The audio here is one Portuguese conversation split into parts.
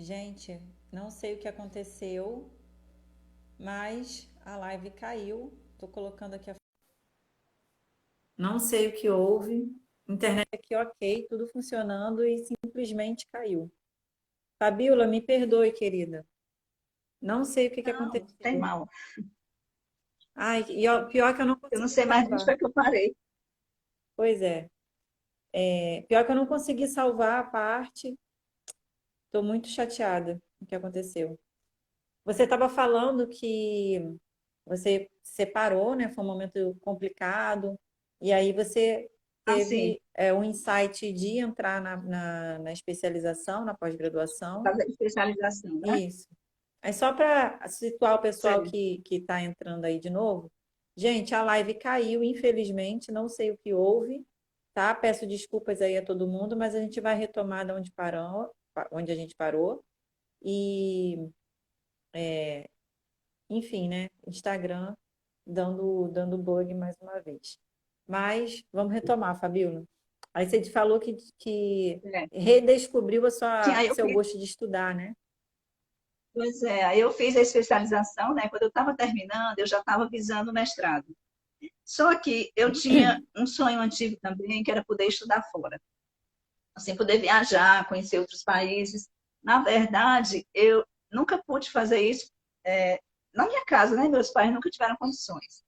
Gente, não sei o que aconteceu, mas a live caiu. Tô colocando aqui a. Não sei o que houve. Internet aqui ok, tudo funcionando e simplesmente caiu. Fabiola, me perdoe, querida. Não sei o que Não, tem aconteceu. mal. Ai, e pior que eu não Eu não consegui sei mais onde salvar. foi que eu parei. Pois é. Pior que eu não consegui salvar a parte. Tô muito chateada com o que aconteceu. Você estava falando que você separou, né? Foi um momento complicado. E aí você Assim, teve um insight de entrar na especialização, na pós-graduação. fazer especialização, né? Isso. Aí só para situar o pessoal Sei. que está entrando aí de novo. Gente, a live caiu, infelizmente, não sei o que houve, tá? Peço desculpas aí a todo mundo, mas a gente vai retomar de onde parou, onde a gente parou. E, enfim, né? Instagram dando bug mais uma vez. Mas vamos retomar, Fabíola. Aí você te falou que É. redescobriu Sim, aí eu seu fiz, gosto de estudar, né? pois é, aí eu fiz a especialização, né? Quando eu estava terminando, eu já estava visando o mestrado. Só que eu tinha um sonho antigo também, que era poder estudar fora. Assim, poder viajar, conhecer outros países. Na verdade, eu nunca pude fazer isso na minha casa, né? Meus pais nunca tiveram condições.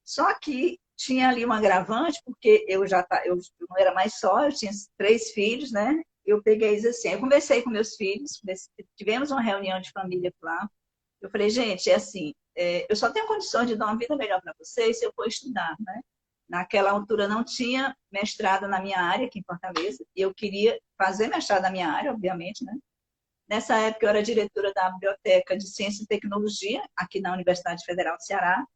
Só que tinha ali um agravante, porque eu não era mais só, eu tinha 3 filhos, né? Eu peguei e disse assim, eu conversei com meus filhos, tivemos uma reunião de família lá. Eu falei, gente, é assim, eu só tenho condições de dar uma vida melhor para vocês se eu for estudar, né? Naquela altura não tinha mestrado na minha área aqui em Fortaleza, e eu queria fazer mestrado na minha área, obviamente, né? Nessa época, eu era diretora da Biblioteca de Ciência e Tecnologia, aqui na Universidade Federal do Ceará.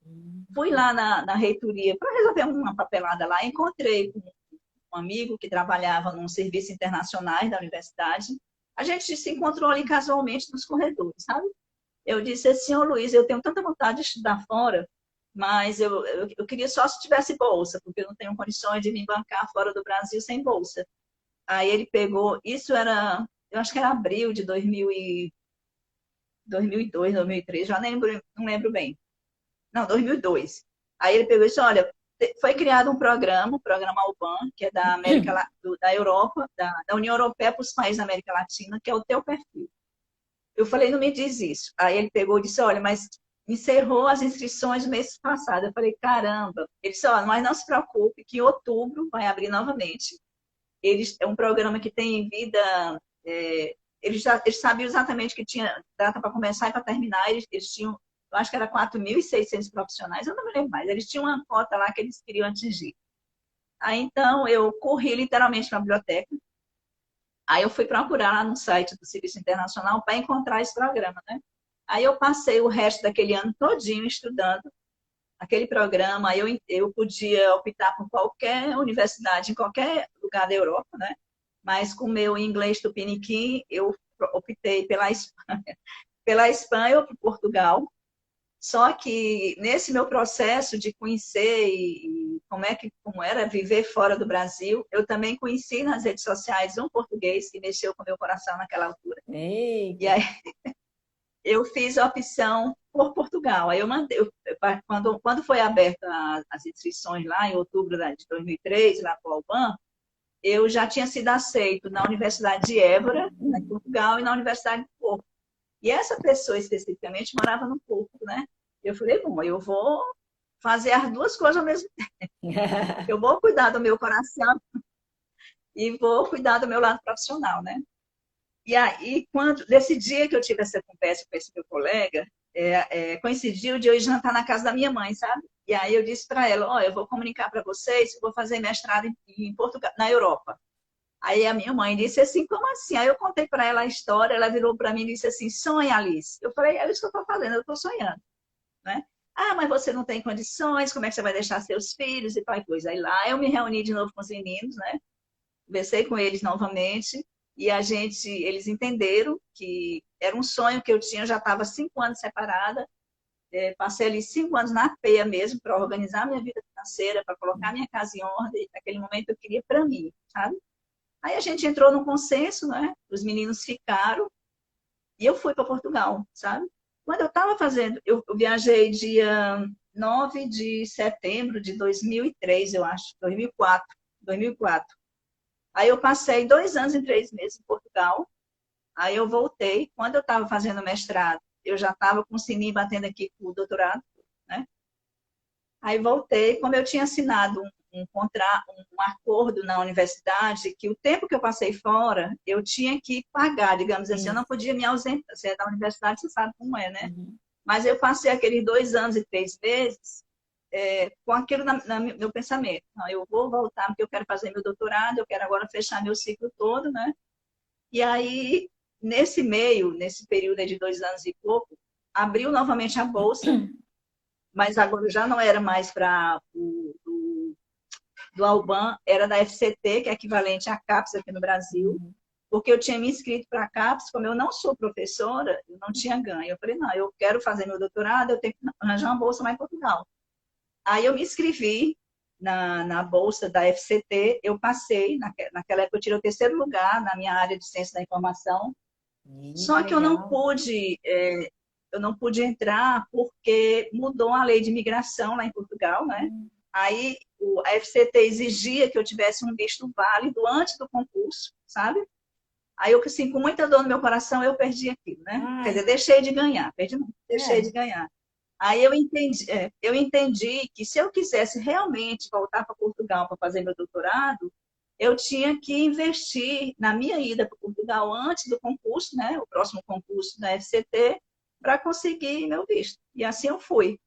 Fui lá na reitoria para resolver uma papelada lá. Encontrei com um amigo que trabalhava num serviço internacional da universidade. A gente se encontrou ali casualmente nos corredores, sabe? Eu disse assim, ô Luiz, eu tenho tanta vontade de estudar fora, mas eu queria só se tivesse bolsa, porque eu não tenho condições de me bancar fora do Brasil sem bolsa. Aí ele pegou, isso era, eu acho que era abril de 2002, 2003, já lembro, não lembro bem. Não, 2002. Aí ele pegou e disse, olha, foi criado um programa, o programa Alban, que é da América, da Europa, da União Europeia para os países da América Latina, que é o teu perfil. Eu falei, não me diz isso. Aí ele pegou e disse, olha, mas encerrou as inscrições no mês passado. Eu falei, caramba. Ele disse, olha, mas não se preocupe, que em outubro vai abrir novamente. É um programa que tem vida. Eles sabiam exatamente que tinha data para começar e para terminar. Eles tinham, eu acho que era 4.600 profissionais, eu não me lembro mais. Eles tinham uma cota lá que eles queriam atingir. Aí então eu corri literalmente para a biblioteca. Aí eu fui procurar lá no site do Serviço Internacional para encontrar esse programa, né? Aí eu passei o resto daquele ano todinho estudando aquele programa. Aí eu podia optar por qualquer universidade em qualquer lugar da Europa, né? Mas com o meu inglês tupiniquim, eu optei pela Espanha ou por Portugal. Só que nesse meu processo de conhecer e como era viver fora do Brasil, eu também conheci nas redes sociais um português que mexeu com o meu coração naquela altura. E Eita! aí eu fiz a opção por Portugal. Aí eu mandei, quando foi aberta as inscrições lá em outubro de 2003, lá para o Alban, eu já tinha sido aceito na Universidade de Évora, em Portugal, e na Universidade do Porto. E essa pessoa especificamente morava no Porto, né? Eu falei, bom, eu vou fazer as duas coisas ao mesmo tempo. Eu vou cuidar do meu coração e vou cuidar do meu lado profissional, né? E aí, nesse dia que eu tive essa conversa com esse meu colega, coincidiu de eu ir jantar na casa da minha mãe, sabe? E aí eu disse para ela, ó, eu vou comunicar para vocês que eu vou fazer mestrado em Portugal, na Europa. Aí a minha mãe disse assim, como assim? Aí eu contei para ela a história, ela virou para mim e disse assim, sonha, Alice. Eu falei, é isso que eu estou fazendo, eu estou sonhando, né? Ah, mas você não tem condições, como é que você vai deixar seus filhos e tal coisa? Aí lá eu me reuni de novo com os meninos, né? Conversei com eles novamente e eles entenderam que era um sonho que eu tinha, eu já estava 5 anos separada, passei ali 5 anos na feia mesmo para organizar minha vida financeira, para colocar minha casa em ordem, naquele momento eu queria para mim, sabe? Aí a gente entrou num consenso, né? Os meninos ficaram, E eu fui para Portugal, sabe? Quando eu estava fazendo, eu viajei dia 9 de setembro de 2003, eu acho, 2004, 2004. Aí eu passei 2 anos e 3 meses em Portugal. Aí eu voltei. Quando eu estava fazendo mestrado, eu já estava com o sininho batendo aqui com o doutorado, né? Aí voltei, como eu tinha assinado um acordo na universidade, que o tempo que eu passei fora, eu tinha que pagar, digamos assim, eu Sim. não podia me ausentar. Você é da universidade, você sabe como é, né? Uhum. Mas eu passei aqueles 2 anos e 3 meses com aquilo no meu pensamento. Não, eu vou voltar porque eu quero fazer meu doutorado, eu quero agora fechar meu ciclo todo, né? E aí, nesse meio, nesse período aí de 2 anos e pouco, abriu novamente a bolsa, mas agora já não era mais para do Alban, era da FCT, que é equivalente à CAPES aqui no Brasil, Uhum. porque eu tinha me inscrito para a CAPES, como eu não sou professora, eu não tinha ganho. Eu falei, não, eu quero fazer meu doutorado, eu tenho que arranjar uma bolsa lá em Portugal. Aí eu me inscrevi na bolsa da FCT, eu passei, naquela época eu tirei o terceiro lugar na minha área de ciência da informação, Que só que legal. eu não pude entrar porque mudou a lei de imigração lá em Portugal, né? Aí a FCT exigia que eu tivesse um visto válido antes do concurso, sabe? Aí eu, assim, com muita dor no meu coração, eu perdi aquilo, né? Quer Ai, dizer, deixei de ganhar, perdi não, deixei de é. ganhar. Aí eu entendi que se eu quisesse realmente voltar para Portugal para fazer meu doutorado, eu tinha que investir na minha ida para Portugal antes do concurso, né, o próximo concurso da FCT, para conseguir meu visto. E assim eu fui,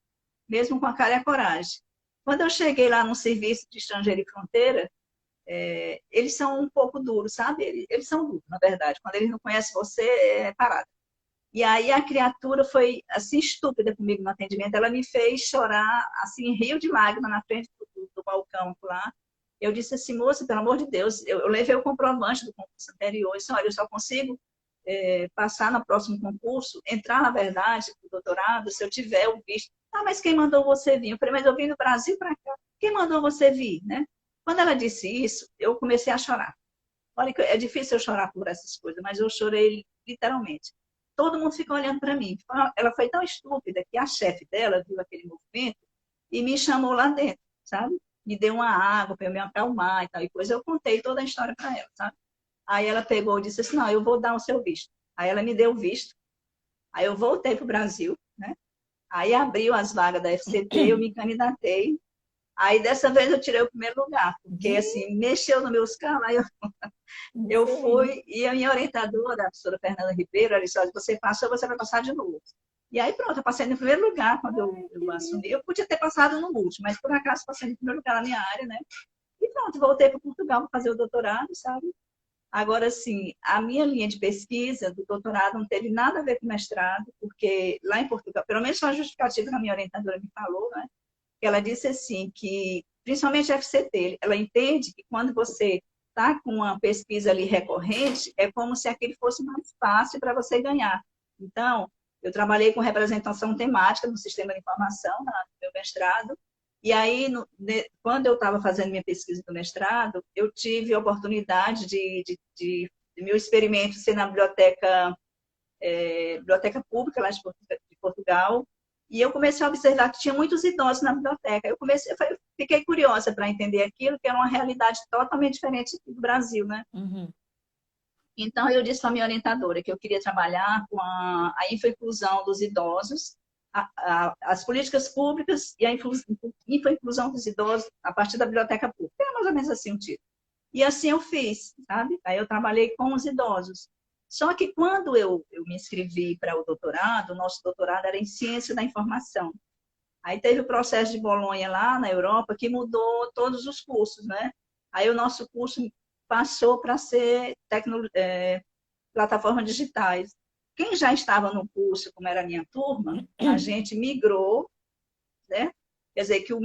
mesmo com a cara e a coragem. Quando eu cheguei lá no Serviço de Estrangeiro e Fronteira, eles são um pouco duros, sabe? Eles são duros, na verdade. Quando eles não conhecem você, é parado. E aí a criatura foi assim estúpida comigo no atendimento, ela me fez chorar assim rio de lágrimas na frente do balcão lá. Eu disse assim, moça, pelo amor de Deus, eu levei o comprovante do concurso anterior, eu disse, olha, eu só consigo passar no próximo concurso, entrar na verdade para o doutorado, se eu tiver o visto. Ah, mas quem mandou você vir? Eu falei, mas eu vim do Brasil para cá. Quem mandou você vir, né? Quando ela disse isso, eu comecei a chorar. Olha, é difícil eu chorar por essas coisas, mas eu chorei literalmente. Todo mundo ficou olhando para mim. Ela foi tão estúpida que a chefe dela viu aquele movimento e me chamou lá dentro, sabe? Me deu uma água para eu me acalmar e tal. E depois eu contei toda a história para ela, sabe? Aí ela pegou e disse assim: não, eu vou dar o seu visto. Aí ela me deu o visto. Aí eu voltei para o Brasil, né? Aí abriu as vagas da FCT, eu me candidatei. Aí dessa vez eu tirei o primeiro lugar, porque Ih, assim, mexeu no meus calos, aí eu sim. fui, e a minha orientadora, a professora Fernanda Ribeiro, ela disse, olha, você passou, você vai passar de novo. E aí pronto, eu passei no primeiro lugar quando Ai, que eu assumi. lindo. Eu podia ter passado no último, mas por acaso passei no primeiro lugar na minha área, né? E pronto, voltei para Portugal para fazer o doutorado, sabe? Agora, sim, a minha linha de pesquisa do doutorado não teve nada a ver com o mestrado, porque lá em Portugal, pelo menos foi a justificativa que a minha orientadora me falou, né? Que ela disse assim, que principalmente a FCT, ela entende que quando você está com uma pesquisa ali recorrente, é como se aquele fosse mais fácil para você ganhar. Então, eu trabalhei com representação temática no sistema de informação, no meu mestrado, e aí, quando eu estava fazendo minha pesquisa do mestrado, eu tive a oportunidade de meu experimento ser na biblioteca pública lá de Portugal, e eu comecei a observar que tinha muitos idosos na biblioteca. Eu fiquei curiosa para entender aquilo, que era uma realidade totalmente diferente do Brasil, né? Uhum. Então, eu disse para a minha orientadora que eu queria trabalhar com a infoinclusão dos idosos, as políticas públicas e a infoinclusão dos idosos a partir da biblioteca pública. É mais ou menos assim o título. E assim eu fiz, sabe? Aí eu trabalhei com os idosos. Só que quando eu me inscrevi para o doutorado, o nosso doutorado era em ciência da informação. Aí teve o processo de Bolonha lá na Europa que mudou todos os cursos, né? Aí o nosso curso passou para ser plataformas digitais. Quem já estava no curso, como era a minha turma, a gente migrou, né? Quer dizer que o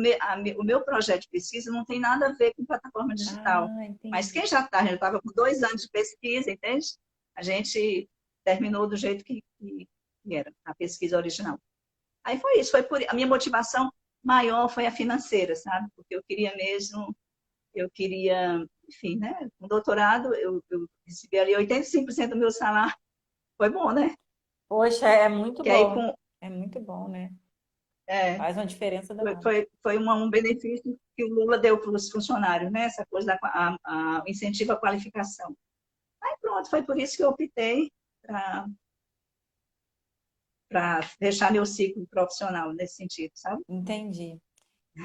meu projeto de pesquisa não tem nada a ver com plataforma digital. Ah, Mas entendi. quem já estava com 2 anos de pesquisa, entende? A gente terminou do jeito que era a pesquisa original. Aí foi isso, a minha motivação maior foi a financeira, sabe? Porque eu queria, enfim, né? Com doutorado, eu recebi ali 85% do meu salário. Foi bom, né? Poxa, é muito Que aí bom. com, É muito bom, né? é, Faz uma diferença danada. foi um benefício que o Lula deu para os funcionários, né? Essa coisa o incentivo à qualificação. Aí pronto, foi por isso que eu optei para fechar meu ciclo profissional nesse sentido, sabe? Entendi.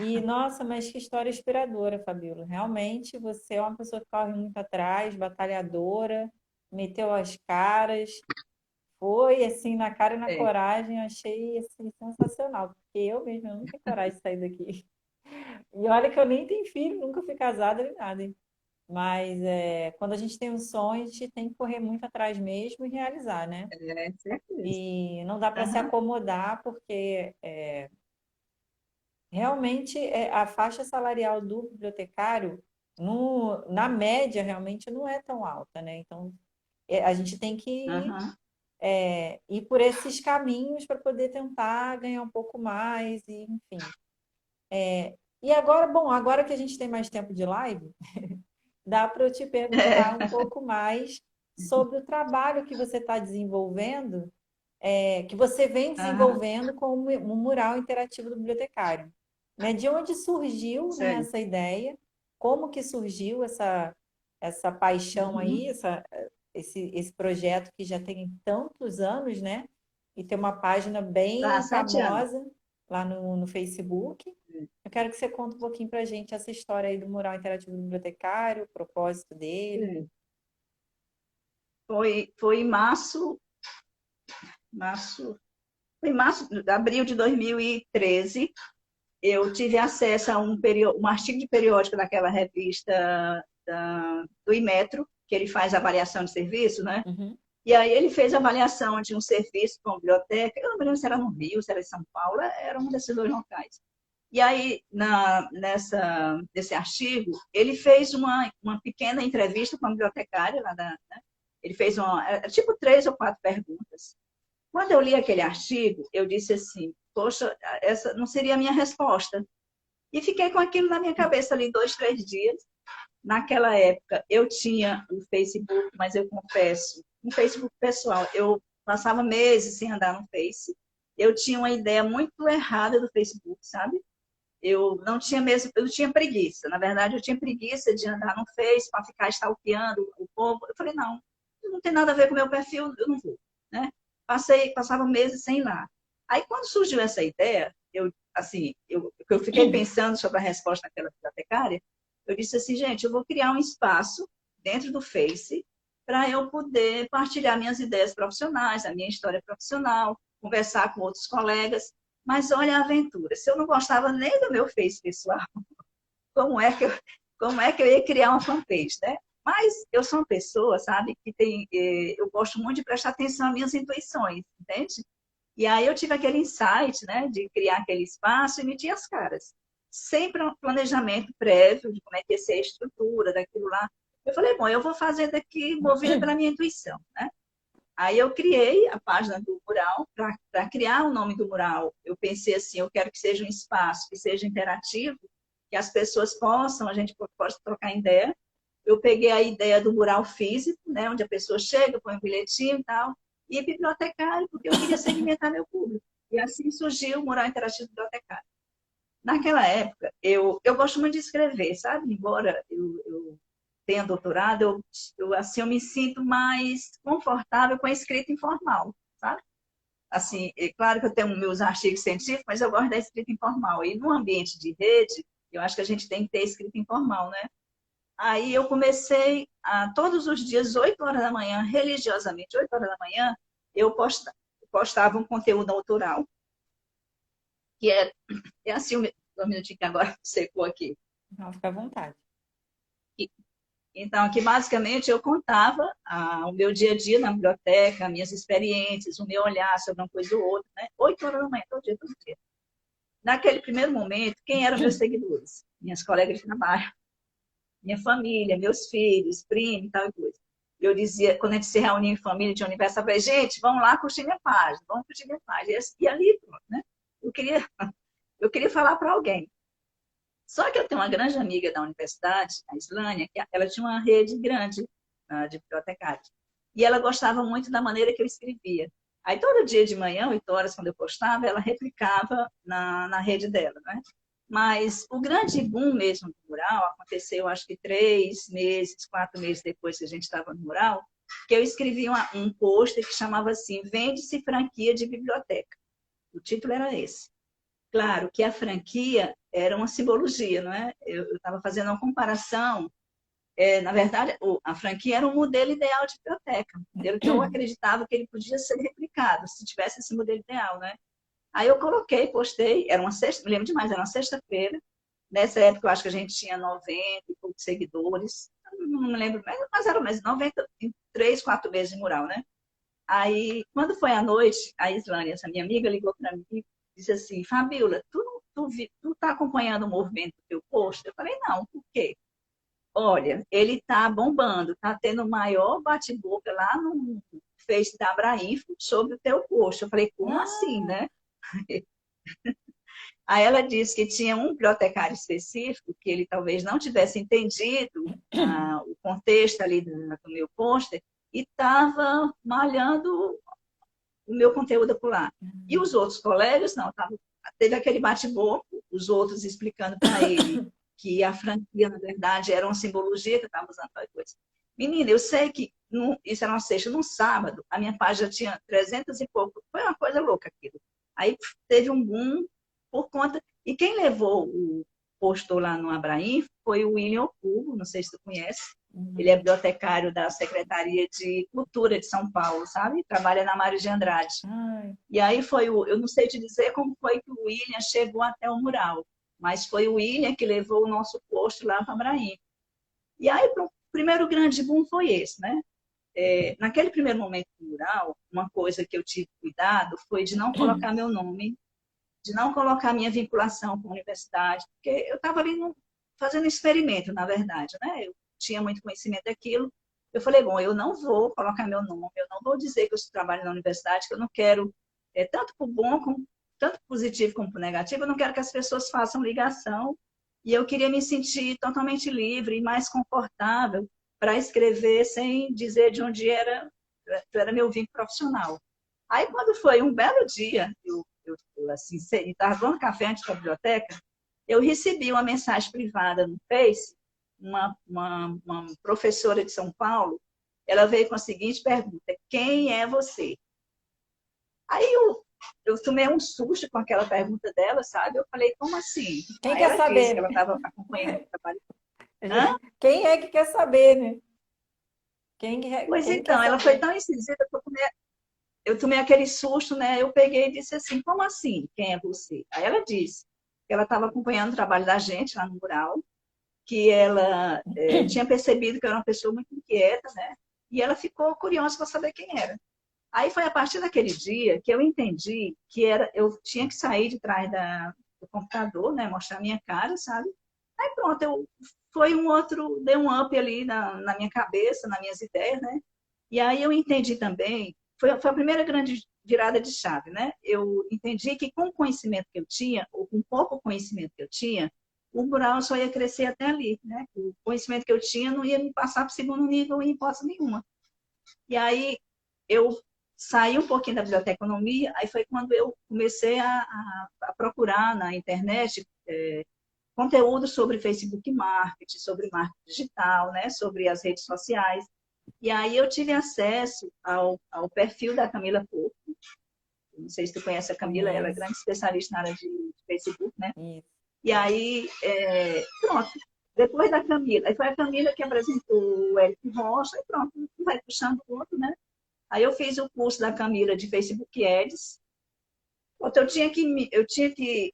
E, nossa, mas que história inspiradora, Fabíola. Realmente, você é uma pessoa que corre muito atrás, batalhadora, meteu as caras, foi assim, na cara e na É, coragem, achei assim, sensacional, porque eu mesma eu não tenho coragem de sair daqui. E olha que eu nem tenho filho, nunca fui casada nem nada, hein? Mas quando a gente tem um sonho, a gente tem que correr muito atrás mesmo e realizar, né? certeza. E não dá para se Aham, acomodar, porque realmente a faixa salarial do bibliotecário, na média, realmente não é tão alta, né? Então, a gente tem que aham. ir por esses caminhos para poder tentar ganhar um pouco mais, e, enfim. E agora, bom, agora que a gente tem mais tempo de live, dá para eu te perguntar um pouco mais sobre o trabalho que você está desenvolvendo, que você vem Aham, desenvolvendo com o mural interativo do bibliotecário. Né? De onde surgiu, né, sei. essa ideia? Como que surgiu essa paixão aí, Uhum. esse projeto que já tem tantos anos, né? E tem uma página Tá, bem 7 anos. famosa lá no Facebook. Eu quero que você conte um pouquinho para a gente essa história aí do mural interativo do bibliotecário, o propósito dele. Sei. Foi em março, foi em março, abril de 2013, eu tive acesso a um artigo de periódico daquela revista do Imetro, que ele faz avaliação de serviço, né? Uhum. E aí ele fez avaliação de um serviço com a biblioteca, eu não me lembro se era no Rio, se era em São Paulo, era um desses dois locais. E aí, nesse artigo, ele fez uma pequena entrevista com a bibliotecária, né? Ele fez tipo 3 ou 4 perguntas. Quando eu li aquele artigo, eu disse assim, poxa, essa não seria a minha resposta. E fiquei com aquilo na minha cabeça ali 2, 3 dias. Naquela época, eu tinha o Facebook, mas eu confesso, um Facebook pessoal, eu passava meses sem andar no Face. Eu tinha uma ideia muito errada do Facebook, sabe? Eu tinha preguiça. Na verdade, eu tinha preguiça de andar no Face para ficar stalkeando o povo. Eu falei, não tem nada a ver com o meu perfil, eu não vou, né? Passava meses sem ir lá. Aí, quando surgiu essa ideia, eu fiquei pensando sobre a resposta daquela bibliotecária, eu disse assim, gente, eu vou criar um espaço dentro do Face para eu poder partilhar minhas ideias profissionais, a minha história profissional, conversar com outros colegas. Mas olha a aventura. Se eu não gostava nem do meu Face pessoal, como é que eu, como é que eu ia criar uma fanpage, né? Mas eu sou uma pessoa, sabe, eu gosto muito de prestar atenção às minhas intuições, entende? E aí eu tive aquele insight, né, de criar aquele espaço e meter as caras. Sempre um planejamento prévio de como é que ia ser a estrutura daquilo lá. Eu falei, bom, eu vou fazer daqui movida pela minha intuição, né? Aí eu criei a página do mural. Para criar o nome do mural, eu pensei assim, eu quero que seja um espaço que seja interativo, que as pessoas possam, a gente possa trocar ideia. Eu peguei a ideia do mural físico, né, onde a pessoa chega, põe um bilhetinho e tal, e bibliotecário, porque eu queria segmentar meu público. E assim surgiu o mural interativo bibliotecário. Naquela época, eu gosto muito de escrever, sabe? Embora eu tenha doutorado, assim, eu me sinto mais confortável com a escrita informal, sabe? Assim, é claro que eu tenho meus artigos científicos, mas eu gosto da escrita informal. E no ambiente de rede, eu acho que a gente tem que ter escrita informal, né? Aí eu comecei todos os dias, 8 horas da manhã, religiosamente, 8 horas da manhã, eu postava um conteúdo autoral, que é assim, um minutinho que agora secou aqui. Não, fica à vontade. Então, que basicamente eu contava o meu dia a dia na biblioteca, minhas experiências, o meu olhar sobre uma coisa ou outra, né? 8 horas da manhã, todo dia, todo dia. Naquele primeiro momento, quem eram meus seguidores? Minhas colegas de trabalho, minha família, meus filhos, primos e tal e coisa. Eu dizia, quando a gente se reunia em família de aniversário, eu falei, gente, vamos lá curtir minha página, vamos curtir minha página. E ali, né? Eu queria, eu queria falar para alguém. Só que eu tenho uma grande amiga da universidade, a Islânia, que ela tinha uma rede grande de bibliotecários. E ela gostava muito da maneira que eu escrevia. Aí todo dia de manhã, 8 horas, quando eu postava, ela replicava na rede dela, né? Mas o grande boom mesmo do mural aconteceu, acho que 3 meses, 4 meses depois que a gente estava no mural, que eu escrevi um pôster que chamava assim, Vende-se franquia de biblioteca. O título era esse. Claro que a franquia era uma simbologia, não é? Eu estava fazendo uma comparação. Na verdade, a franquia era um modelo ideal de biblioteca, um modelo que eu acreditava que ele podia ser replicado, se tivesse esse modelo ideal, né? Aí eu coloquei, postei, era uma sexta, me lembro demais, era uma sexta-feira. Nessa época eu acho que a gente tinha 90 e poucos seguidores, não me lembro, mas era mais 90, em 3, 4 meses de mural, né? Aí, quando foi à noite, a Islane, essa minha amiga, ligou para mim e disse assim, Fabiola, tu tá acompanhando o movimento do teu post? Eu falei, não, por quê? Olha, ele tá bombando, tá tendo o maior bate-boca lá no Face da Abrainfo sobre o teu post. Eu falei, como assim, Ah, né? Aí ela disse que tinha um bibliotecário específico que ele talvez não tivesse entendido o contexto ali do meu pôster e estava malhando o meu conteúdo por lá. E os outros colegas, não, teve aquele bate-boca, os outros explicando para ele que a franquia, na verdade, era uma simbologia que eu estava usando para coisa. Menina, eu sei que isso era uma sexta, num sábado, a minha página tinha 300 e pouco, foi uma coisa louca aquilo. Aí teve um boom por conta. E quem levou o postou lá no Abraim foi o William Ocubo, não sei se tu conhece. Ele é bibliotecário da Secretaria de Cultura de São Paulo, sabe? Trabalha na Mário de Andrade. ai. E aí eu não sei te dizer como foi que o William chegou até o mural, mas foi o William que levou o nosso posto lá para Abraim. E aí o primeiro grande boom foi esse, né? Naquele primeiro momento do mural, uma coisa que eu tive cuidado foi de não colocar meu nome, de não colocar minha vinculação com a universidade, porque eu estava ali fazendo experimento, na verdade, né? Eu tinha muito conhecimento daquilo. Eu falei, bom, eu não vou colocar meu nome, eu não vou dizer que eu trabalho na universidade, que eu não quero, tanto para o bom, tanto positivo como para o negativo, eu não quero que as pessoas façam ligação. E eu queria me sentir totalmente livre e mais confortável para escrever sem dizer de onde era meu vínculo profissional. Aí, quando foi um belo dia, eu assim, estava tomando café antes da biblioteca, eu recebi uma mensagem privada no Face, uma professora de São Paulo, ela veio com a seguinte pergunta, quem é você? Aí eu tomei um susto com aquela pergunta dela, sabe? Eu falei, como assim? Quem Aí quer ela disse saber, que ela né? estava acompanhando o trabalho. Hã? Quem é que quer saber, né? Pois Quem quer então, ela foi saber? tão incisiva que eu tomei aquele susto, né? Eu peguei e disse assim, como assim? Quem é você? Aí ela disse que ela estava acompanhando o trabalho da gente lá no mural, que ela tinha percebido que eu era uma pessoa muito inquieta, né? E ela ficou curiosa para saber quem era. Aí foi a partir daquele dia que eu entendi que eu tinha que sair de trás do computador, né? Mostrar a minha cara, sabe? Aí pronto, foi deu um up ali na minha cabeça, nas minhas ideias, né? E aí eu entendi também, foi a primeira grande virada de chave, né? Eu entendi que com o conhecimento que eu tinha, ou com pouco conhecimento que eu tinha, o mural só ia crescer até ali, né? O conhecimento que eu tinha não ia me passar para o segundo nível em hipótese nenhuma. E aí eu saí um pouquinho da biblioteconomia, aí foi quando eu comecei a procurar na internet conteúdo sobre Facebook Marketing, sobre marketing digital, né? Sobre as redes sociais. E aí eu tive acesso ao perfil da Camila Porto. Não sei se tu conhece a Camila, ela é Conheço. grande especialista na área de Facebook, né? Isso. E aí, pronto. Depois da Camila, aí foi a Camila que apresentou o Eric Rocha, e pronto, um vai puxando o outro, né? Aí eu fiz o curso da Camila de Facebook Ads. Pronto, eu tinha que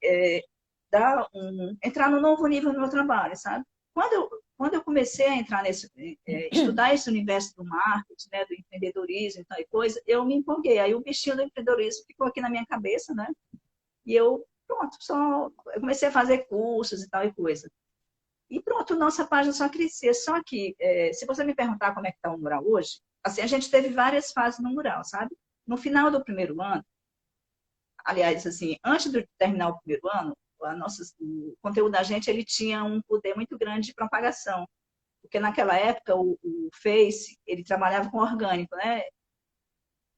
entrar no novo nível no meu trabalho, sabe? Quando eu comecei a entrar estudar esse universo do marketing, né, do empreendedorismo e tal e coisa, eu me empolguei. Aí o bichinho do empreendedorismo ficou aqui na minha cabeça, né? E pronto, eu comecei a fazer cursos e tal e coisa. E pronto, nossa página só crescia. Só que, se você me perguntar como é que está o mural hoje, assim, a gente teve várias fases no mural, sabe? No final do primeiro ano, aliás, assim, antes de terminar o primeiro ano, o conteúdo da gente ele tinha um poder muito grande de propagação, porque naquela época o Face ele trabalhava com orgânico, né?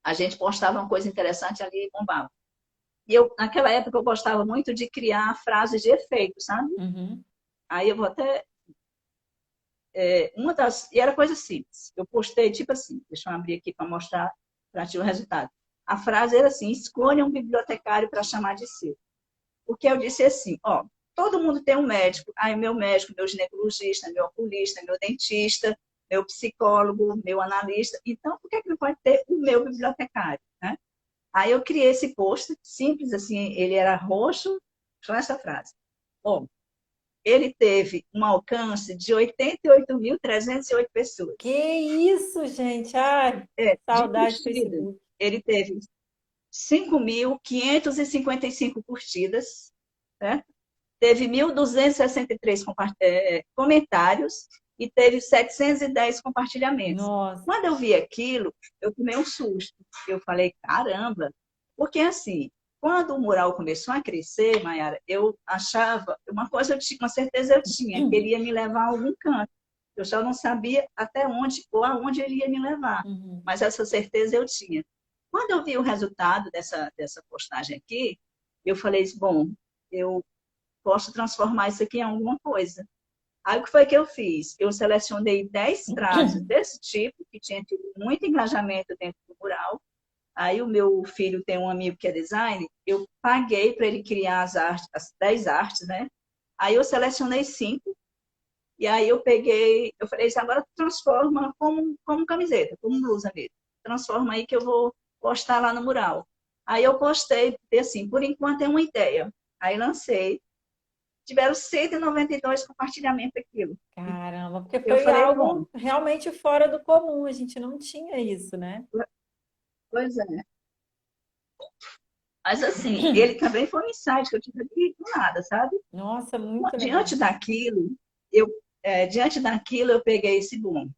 A gente postava uma coisa interessante ali e bombava. E eu, naquela época, eu gostava muito de criar frases de efeito, sabe? Uhum. Aí eu vou até. E era coisa simples. Eu postei tipo assim, deixa eu abrir aqui para mostrar para ti o resultado. A frase era assim: escolha um bibliotecário para chamar de seu. Porque eu disse assim: ó, todo mundo tem um médico. Aí meu médico, meu ginecologista, meu oculista, meu dentista, meu psicólogo, meu analista. Então, por que não pode ter o meu bibliotecário, né? Aí eu criei esse post, simples assim, ele era roxo, só essa frase. Bom, ele teve um alcance de 88.308 pessoas. Que isso, gente? Ai, De saudade do curtida, Facebook. ele teve 5.555 curtidas, né? Teve 1.263 comentários e teve 710 compartilhamentos. Nossa. Quando eu vi aquilo, eu tomei um susto. Eu falei, caramba, porque assim, quando o mural começou a crescer, Mayara, eu achava, uma coisa eu tinha, uma certeza eu tinha, que ele ia me levar a algum canto. Eu só não sabia até onde ou aonde ele ia me levar, Uhum. mas essa certeza eu tinha. Quando eu vi o resultado dessa postagem aqui, eu falei, bom, eu posso transformar isso aqui em alguma coisa. Aí o que foi que eu fiz? Eu selecionei 10 frases desse tipo, que tinha tido muito engajamento dentro do mural. Aí o meu filho tem um amigo que é designer, eu paguei para ele criar as artes, as 10 artes, né? Aí eu selecionei 5, e aí eu peguei, eu falei assim, agora transforma como camiseta, como blusa mesmo. Transforma aí que eu vou postar lá no mural. Aí eu postei, assim, por enquanto é uma ideia. Aí lancei, tiveram 192 compartilhamentos daquilo. Caramba, porque Eu foi falei, bom, algo realmente fora do comum, a gente não tinha isso, né? pois é. Mas assim, ele também foi um insight que eu tive ali do nada, sabe? Nossa, muito Diante legal. daquilo, diante daquilo eu peguei esse boom.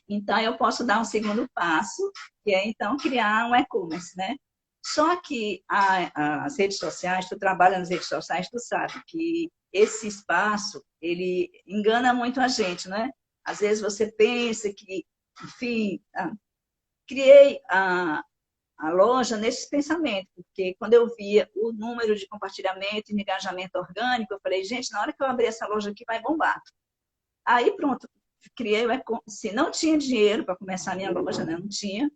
Então eu posso dar um segundo passo, que é então criar um e-commerce, né? Só que as redes sociais, tu trabalha nas redes sociais, tu sabe que esse espaço, ele engana muito a gente, né? Às vezes você pensa que, enfim, criei a loja nesse pensamento, porque quando eu via o número de compartilhamento e de engajamento orgânico, eu falei, gente, na hora que eu abrir essa loja aqui vai bombar. Aí pronto, criei o e-commerce. Não tinha dinheiro para começar a minha loja, né? Não tinha.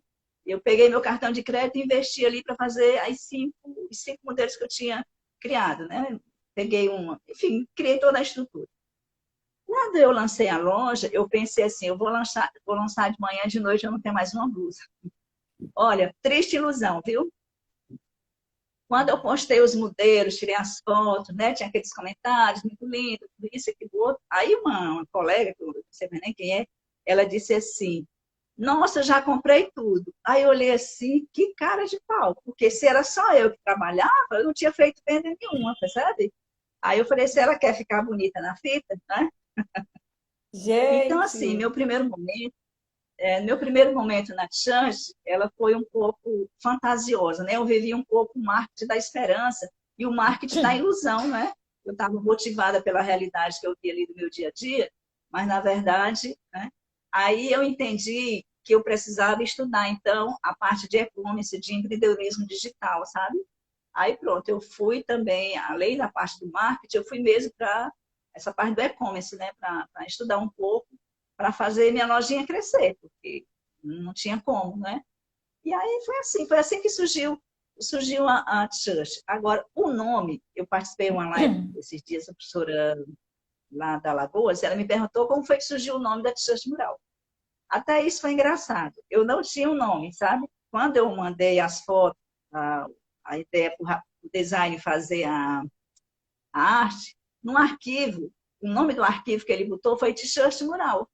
Eu peguei meu cartão de crédito e investi ali para fazer os cinco modelos que eu tinha criado, né? Peguei uma, enfim, criei toda a estrutura. Quando eu lancei a loja, eu pensei assim, eu vou lançar de manhã, de noite eu não tenho mais uma blusa. Olha, triste ilusão, viu? Quando eu postei os modelos, tirei as fotos, né? Tinha aqueles comentários, muito lindo, tudo isso, aquilo, outro. Aí uma colega, que eu não sei nem quem é, ela disse assim, nossa, já comprei tudo. Aí eu olhei assim, que cara de pau, porque se era só eu que trabalhava, eu não tinha feito venda nenhuma, percebe? Aí eu falei, se ela quer ficar bonita na fita, né? Então, assim, Gente, meu primeiro momento na Chance, ela foi um pouco fantasiosa, né? Eu vivi um pouco o marketing da esperança e o marketing da ilusão, né? Eu estava motivada pela realidade que eu via ali do meu dia a dia, mas na verdade, né? Aí eu entendi que eu precisava estudar, então, a parte de e-commerce, de empreendedorismo digital, sabe? Aí pronto, eu fui também, além da parte do marketing, eu fui mesmo para essa parte do e-commerce, né? Para estudar um pouco, para fazer minha lojinha crescer, porque não tinha como, né? E aí foi assim que surgiu a Church. Agora, o nome, eu participei de uma live esses dias, a professora lá da Lagoas, ela me perguntou como foi que surgiu o nome da Church Mural. Até isso foi engraçado. Eu não tinha um nome, sabe? Quando eu mandei as fotos, a, a ideia para o design fazer a arte, no arquivo, o nome do arquivo que ele botou foi T-shirt Mural,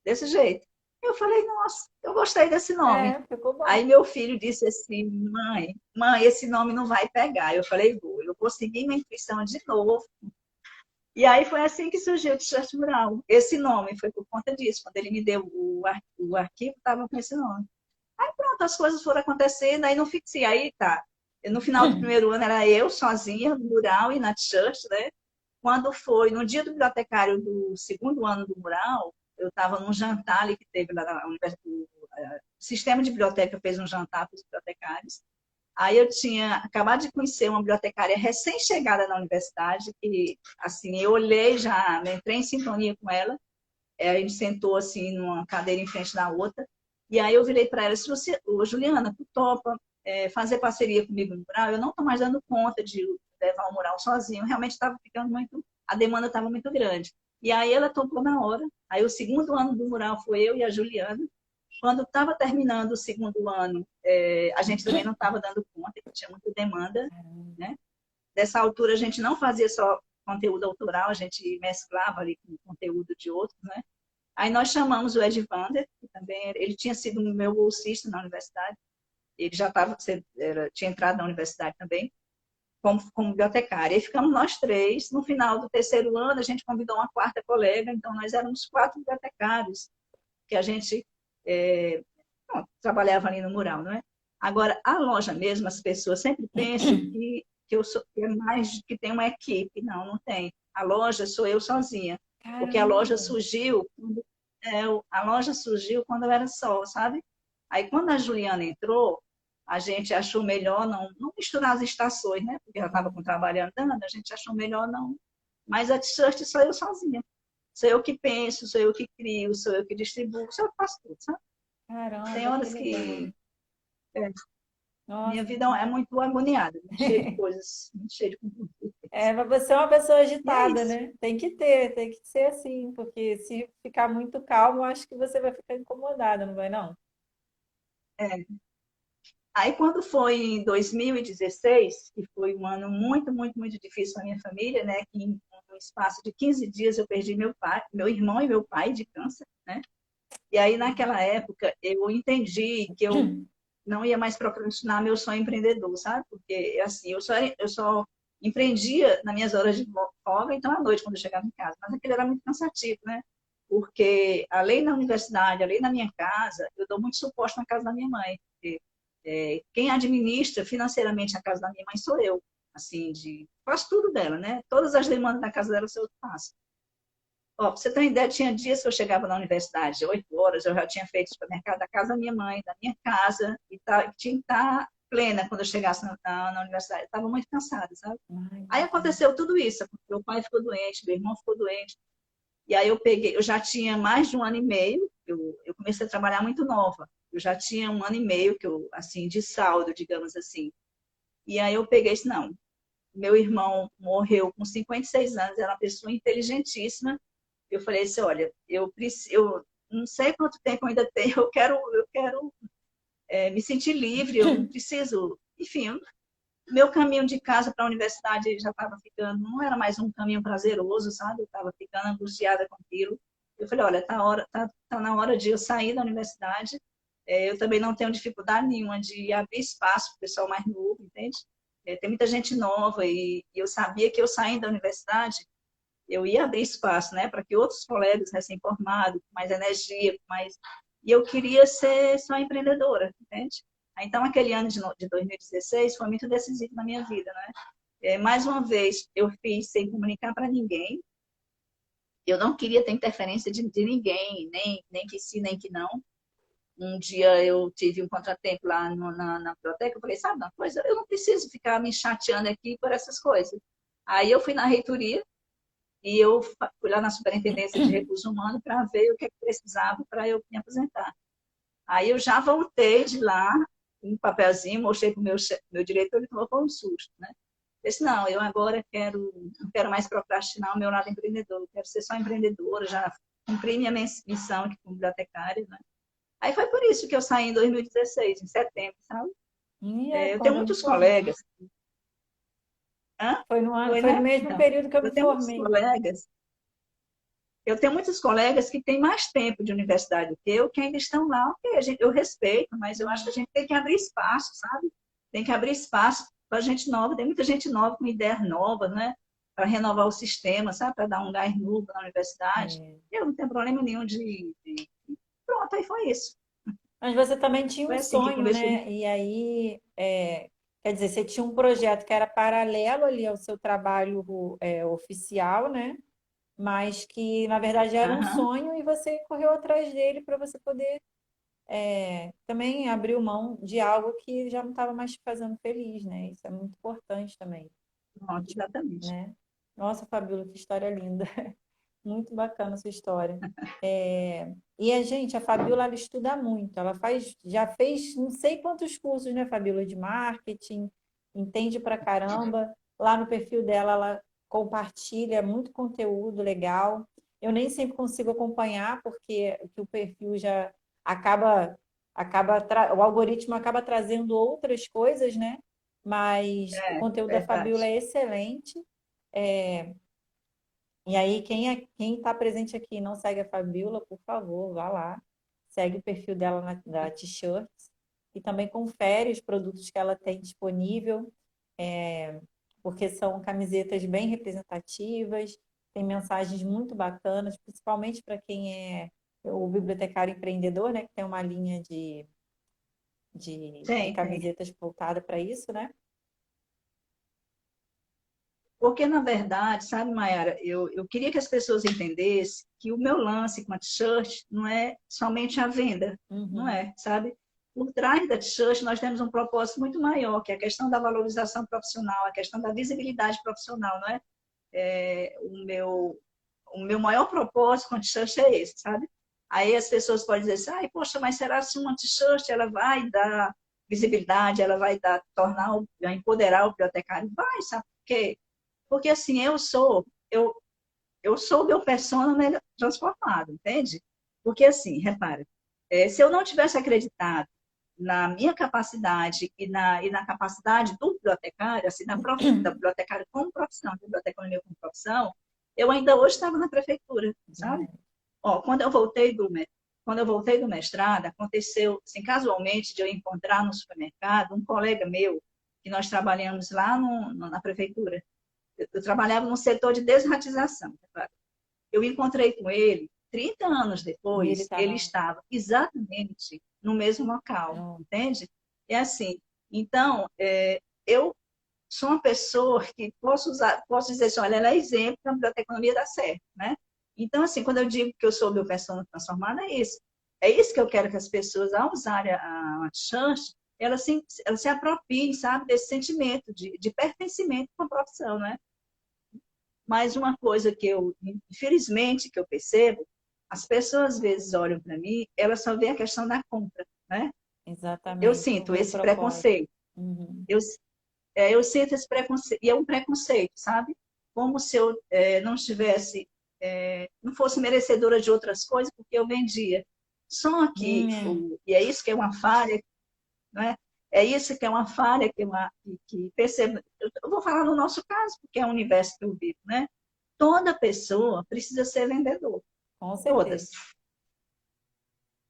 desse jeito. Eu falei, nossa, eu gostei desse nome. ficou bom. Aí meu filho disse assim, mãe, esse nome não vai pegar. Eu falei, eu vou seguir minha intuição de novo. E aí foi assim que surgiu o T-shirt Mural. Esse nome foi por conta disso. Quando ele me deu o arquivo, estava com esse nome. Aí pronto, as coisas foram acontecendo, aí não fixei. Aí tá. No final do primeiro ano era eu sozinha no mural e na church, né? Quando foi no dia do bibliotecário do segundo ano do mural, eu estava num jantar ali que teve lá na Universidade, sistema de biblioteca fez um jantar para os bibliotecários. Aí eu tinha acabado de conhecer uma bibliotecária recém-chegada na universidade, que, assim, eu olhei já, né, entrei em sintonia com ela, a gente sentou, assim, numa cadeira em frente da outra, e aí eu virei para ela e disse, ô, Juliana, tu topa fazer parceria comigo no mural? Eu não estou mais dando conta de levar o mural sozinho, realmente estava ficando muito, a demanda estava muito grande. E aí ela topou na hora, aí o segundo ano do mural foi eu e a Juliana. Quando estava terminando o segundo ano, a gente também não estava dando conta, tinha muita demanda, né? Dessa altura, a gente não fazia só conteúdo autoral, a gente mesclava ali com conteúdo de outros, né? Aí nós chamamos o Ed Vander, que também ele tinha sido meu bolsista na universidade, ele já tinha entrado na universidade também, como bibliotecária. E ficamos nós três. No final do terceiro ano, a gente convidou uma quarta colega, então nós éramos 4 bibliotecários, que a gente trabalhava ali no mural, não é? Agora, a loja mesmo, as pessoas sempre pensam que é mais que tem uma equipe. Não, não tem. A loja sou eu sozinha. Porque a loja Caramba! surgiu, a loja surgiu quando eu era só, sabe? Aí, quando a Juliana entrou, a gente achou melhor não misturar as estações, né? Porque ela estava com o trabalho andando, a gente achou melhor não. Mas a t-shirt sou eu sozinha. Sou eu que penso, sou eu que crio, sou eu que distribuo, sou eu que faço tudo, sabe? Tem Caramba, que horas legal. que é, minha Nossa, vida é muito agoniada, muito cheia de coisas, muito cheia de compromissos. mas você é uma pessoa E é agitada, isso. né? Tem que ser assim, porque se ficar muito calmo, eu acho que você vai ficar incomodada, não vai não? É. Aí, quando foi em 2016, que foi um ano muito, muito, muito difícil para minha família, né? Que em um espaço de 15 dias eu perdi meu pai, meu irmão e meu pai de câncer, né? E aí, naquela época, eu entendi que eu não ia mais procrastinar meu sonho empreendedor, sabe? Porque, assim, eu só empreendia nas minhas horas de folga, então à noite, quando eu chegava em casa. Mas aquilo era muito cansativo, né? Porque, além da universidade, além da minha casa, eu dou muito suporte na casa da minha mãe. Porque, quem administra financeiramente a casa da minha mãe sou eu. Assim, faço tudo dela, né? Todas as demandas da casa dela sou eu que faço. Ó, pra você ter uma ideia, tinha dias que eu chegava na universidade, 8 horas, eu já tinha feito o supermercado da casa da minha mãe, da minha casa, e tinha que estar plena quando eu chegasse na universidade. Eu estava muito cansada, sabe? Ai, Aí aconteceu tudo isso, meu pai ficou doente, meu irmão ficou doente, e aí eu já tinha mais de um ano e meio, eu comecei a trabalhar muito nova, eu já tinha um ano e meio que eu, assim, de saldo, digamos assim. E aí eu peguei isso, não, meu irmão morreu com 56 anos, era uma pessoa inteligentíssima. Eu falei assim, olha, eu não sei quanto tempo eu ainda tenho, eu quero me sentir livre, eu não preciso, enfim, meu caminho de casa para a universidade já estava ficando, não era mais um caminho prazeroso, sabe? Eu estava ficando angustiada com aquilo. Eu falei, olha, tá na hora de eu sair da universidade. Eu também não tenho dificuldade nenhuma de abrir espaço para o pessoal mais novo, entende? Tem muita gente nova e eu sabia que eu saindo da universidade, eu ia abrir espaço, né, para que outros colegas recém-formados, com mais energia, com mais... E eu queria ser só empreendedora, entende? Então, aquele ano de 2016 foi muito decisivo na minha vida, né? Mais uma vez, eu fiz sem comunicar para ninguém. Eu não queria ter interferência de ninguém, nem que sim, nem que não. Um dia eu tive um contratempo lá na biblioteca, eu falei, sabe uma coisa? Eu não preciso ficar me chateando aqui por essas coisas. Aí eu fui na reitoria, e eu fui lá na Superintendência de Recursos Humanos para ver o que precisava para eu me aposentar. Aí eu já voltei de lá, um papelzinho, mostrei para o meu diretor, ele falou, foi um susto, né? Eu disse, não, eu agora não quero mais procrastinar o meu lado empreendedor, eu quero ser só empreendedora, já cumpri minha missão aqui como bibliotecária, né? Aí foi por isso que eu saí em 2016, em setembro, sabe? e é Eu tenho quando eu me muitos formei. colegas, hã? Foi no ano, Foi, foi no né? mesmo Então, período que eu me eu tenho muitos formei. colegas. Eu tenho muitos colegas que têm mais tempo de universidade do que eu, que ainda estão lá. Ok, eu respeito, mas eu acho que a gente tem que abrir espaço, sabe? Tem que abrir espaço para gente nova. Tem muita gente nova com ideias novas, né? Para renovar o sistema, sabe? Para dar um gás novo na universidade. É. Eu não tenho problema nenhum Pronto, aí foi isso. Mas você também tinha Foi um assim que sonho, começou. né? E aí, quer dizer, você tinha um projeto que era paralelo ali ao seu trabalho oficial, né? Mas que, na verdade, era um Aham. sonho e você correu atrás dele para você poder também abriu mão de algo que já não estava mais te fazendo feliz, né? Isso é muito importante também, Pronto, exatamente. né? Nossa, Fabíola, que história linda. Muito bacana essa história. E a Fabíola, ela estuda muito. Ela já fez não sei quantos cursos, né, Fabíola, de marketing, entende pra caramba. Lá no perfil dela, ela compartilha muito conteúdo legal. Eu nem sempre consigo acompanhar, porque que o perfil já acaba, o algoritmo acaba trazendo outras coisas, né? Mas o É, conteúdo da Fabíola verdade. é excelente. E aí, quem está presente aqui e não segue a Fabiola, por favor, vá lá. Segue o perfil dela da T-Shirts e também confere os produtos que ela tem disponível, porque são camisetas bem representativas, tem mensagens muito bacanas, principalmente para quem é o bibliotecário empreendedor, né, que tem uma linha de Tem. camisetas voltada para isso, né? Porque, na verdade, sabe, Mayara, eu queria que as pessoas entendessem que o meu lance com a t-shirt não é somente a venda, não Uhum. é, sabe? Por trás da t-shirt, nós temos um propósito muito maior, que é a questão da valorização profissional, a questão da visibilidade profissional, não é? O meu maior propósito com a t-shirt é esse, sabe? Aí as pessoas podem dizer assim, ai, poxa, mas será que uma t-shirt ela vai dar visibilidade, ela vai vai empoderar o bibliotecário? Vai, sabe por quê? Porque assim, eu sou o meu persona né, transformado, entende? Porque assim, repare, se eu não tivesse acreditado na minha capacidade e na capacidade do bibliotecário, assim, da bibliotecária como profissão, da biblioteconomia como profissão, eu ainda hoje estava na prefeitura, sabe? Verdade. Ó, quando eu voltei do mestrado, aconteceu, assim, casualmente, de eu encontrar no supermercado um colega meu, que nós trabalhamos lá na prefeitura. Eu trabalhava no setor de desratização. Eu encontrei com ele 30 anos E ele depois, ele estava. estava exatamente no mesmo local, entende? É assim. Então, eu sou uma pessoa que posso dizer assim, olha, ela é exemplo que a biblioteconomia dá certo, né? Então, assim, quando eu digo que eu sou meu persona transformada, é isso. É isso que eu quero que as pessoas, ao usarem a chance, elas se apropriem, sabe, desse sentimento de pertencimento com a profissão, né? Mas uma coisa que infelizmente, que eu percebo, as pessoas às vezes olham para mim, elas só veem a questão da compra, né? Eu Exatamente, não sinto vê o esse propósito. preconceito. Uhum. Eu, eu sinto esse preconceito, e é um preconceito, sabe? Como se eu não estivesse, não fosse merecedora de outras coisas, porque eu vendia. Só que, É, e é isso que é uma falha, não é? É isso que é uma falha que percebo. Eu vou falar no nosso caso, porque é o universo que eu vivo, né? Toda pessoa precisa ser vendedor, com certeza. todas.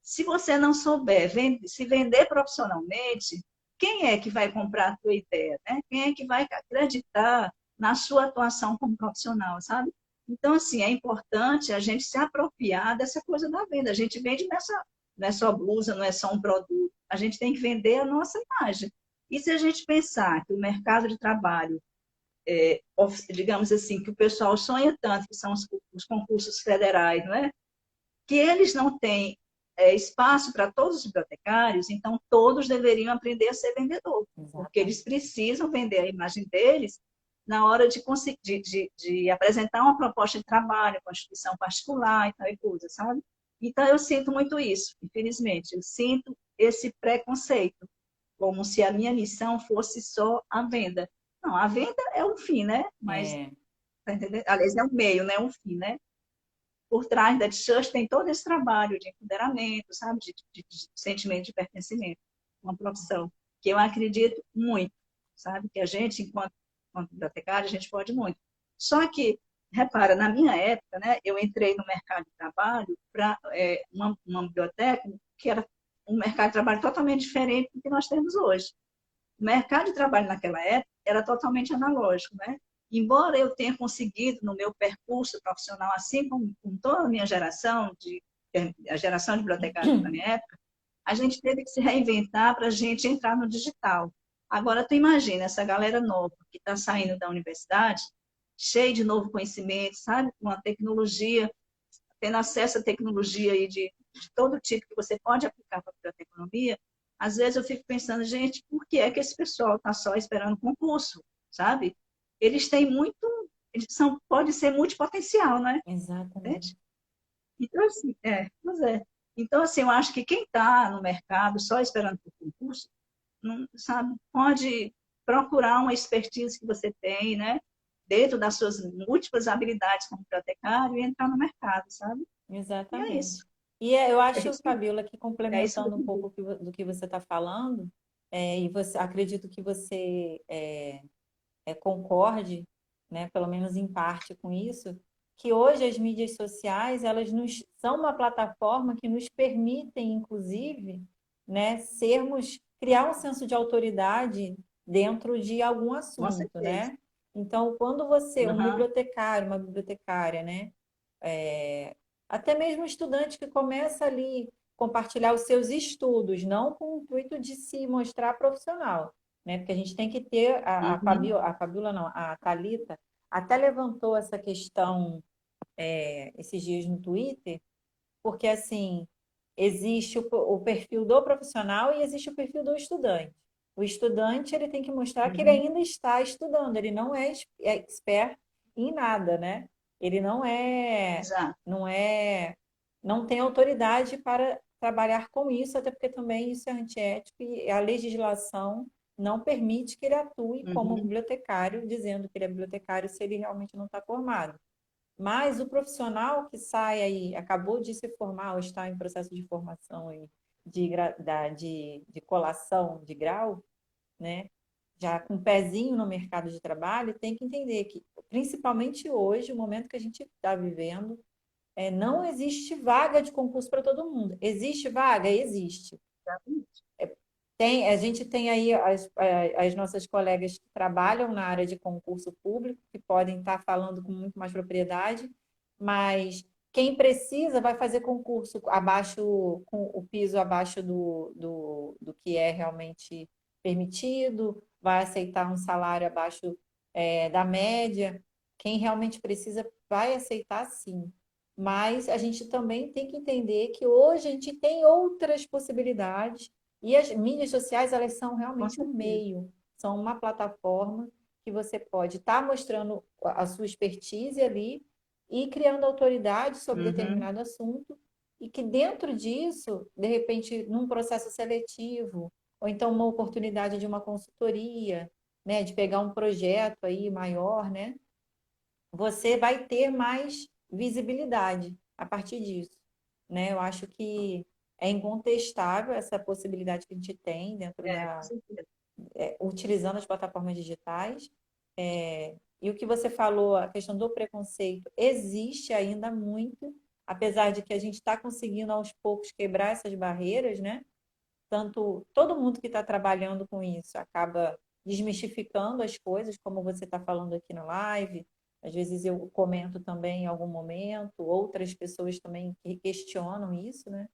Se você não souber se vender profissionalmente, quem é que vai comprar a tua ideia, né? Quem é que vai acreditar na sua atuação como profissional, sabe? Então, assim, é importante a gente se apropriar dessa coisa da venda. A gente vende não é só blusa, não é só um produto. A gente tem que vender a nossa imagem. E se a gente pensar que o mercado de trabalho digamos assim, que o pessoal sonha tanto, que são os concursos federais, não é? Que eles não têm espaço para todos os bibliotecários, então todos deveriam aprender a ser vendedor, porque Exatamente. eles precisam vender a imagem deles na hora de apresentar uma proposta de trabalho com a instituição particular e tal e coisa, sabe? Então eu sinto muito isso, infelizmente, eu sinto esse preconceito, como se a minha missão fosse só a venda. Não, a venda é um fim, né? Mas, É, tá entendendo? Aliás, é um meio, né? Um fim, né? Por trás da church tem todo esse trabalho de empoderamento, sabe? De sentimento de pertencimento, uma profissão que eu acredito muito, sabe? Que a gente, enquanto bibliotecária, a gente pode muito. Só que, repara, na minha época, né, eu entrei no mercado de trabalho para uma biblioteca que era um mercado de trabalho totalmente diferente do que nós temos hoje. O mercado de trabalho naquela época era totalmente analógico, né? Embora eu tenha conseguido no meu percurso profissional, assim como com toda a minha geração, a geração de bibliotecários da minha época, a gente teve que se reinventar para a gente entrar no digital. Agora, tu imagina essa galera nova que está saindo da universidade, cheia de novo conhecimento, sabe? Com a tecnologia, tendo acesso à tecnologia aí de todo tipo que você pode aplicar para a biblioteconomia, às vezes eu fico pensando, gente, por que é que esse pessoal está só esperando concurso, sabe? Eles têm muito, eles são, pode ser multipotencial, né? Exatamente. Entende? Então, assim, pois é. Então, assim, eu acho que quem está no mercado só esperando por concurso, não, sabe, pode procurar uma expertise que você tem, né? Dentro das suas múltiplas habilidades como bibliotecário e entrar no mercado, sabe? E é isso. Exatamente. Eu É acho, isso, Fabiola, que é isso complementando um mesmo. pouco do que você está falando, e você acredito que você concorde, né, pelo menos em parte com isso, que hoje as mídias sociais elas são uma plataforma que nos permitem, inclusive, né, criar um senso de autoridade dentro de algum Com assunto, certeza. né? Então, quando você, um Aham. bibliotecário, uma bibliotecária, né, até mesmo um estudante que começa ali compartilhar os seus estudos, não com o intuito de se mostrar profissional, né? Porque a gente tem que ter Uhum. A Fabiola não, a Thalita até levantou essa questão esses dias no Twitter, porque assim existe o perfil do profissional e existe o perfil do estudante. O estudante ele tem que mostrar que ele Uhum. ainda está estudando, ele não é expert em nada, né? Ele Exato. não é, não tem autoridade para trabalhar com isso, até porque também isso é antiético e a legislação não permite que ele atue como Uhum. bibliotecário, dizendo que ele é bibliotecário se ele realmente não está formado. Mas o profissional que sai aí, acabou de se formar ou está em processo de formação aí, de colação de grau, né? Já com um pezinho no mercado de trabalho, tem que entender que, principalmente hoje, o momento que a gente está vivendo, não existe vaga de concurso para todo mundo. Existe vaga? Existe. Exatamente. A gente tem aí as nossas colegas que trabalham na área de concurso público, que podem estar falando com muito mais propriedade, mas quem precisa vai fazer concurso abaixo, com o piso abaixo do que é realmente permitido, vai aceitar um salário abaixo da média. Quem realmente precisa vai aceitar sim. Mas a gente também tem que entender que hoje a gente tem outras possibilidades e as mídias sociais, elas são Com realmente um certeza. meio, são uma plataforma que você pode estar mostrando a sua expertise ali e criando autoridade sobre Uhum. determinado assunto, e que dentro disso, de repente, num processo seletivo, ou então uma oportunidade de uma consultoria, né, de pegar um projeto aí maior, né, você vai ter mais visibilidade a partir disso, né? Eu acho que é incontestável essa possibilidade que a gente tem dentro Com certeza. utilizando as plataformas digitais. E o que você falou, a questão do preconceito, existe ainda muito, apesar de que a gente está conseguindo aos poucos quebrar essas barreiras, né? Tanto todo mundo que está trabalhando com isso acaba desmistificando as coisas, como você está falando aqui na live. Às vezes eu comento também em algum momento, outras pessoas também que questionam isso, né?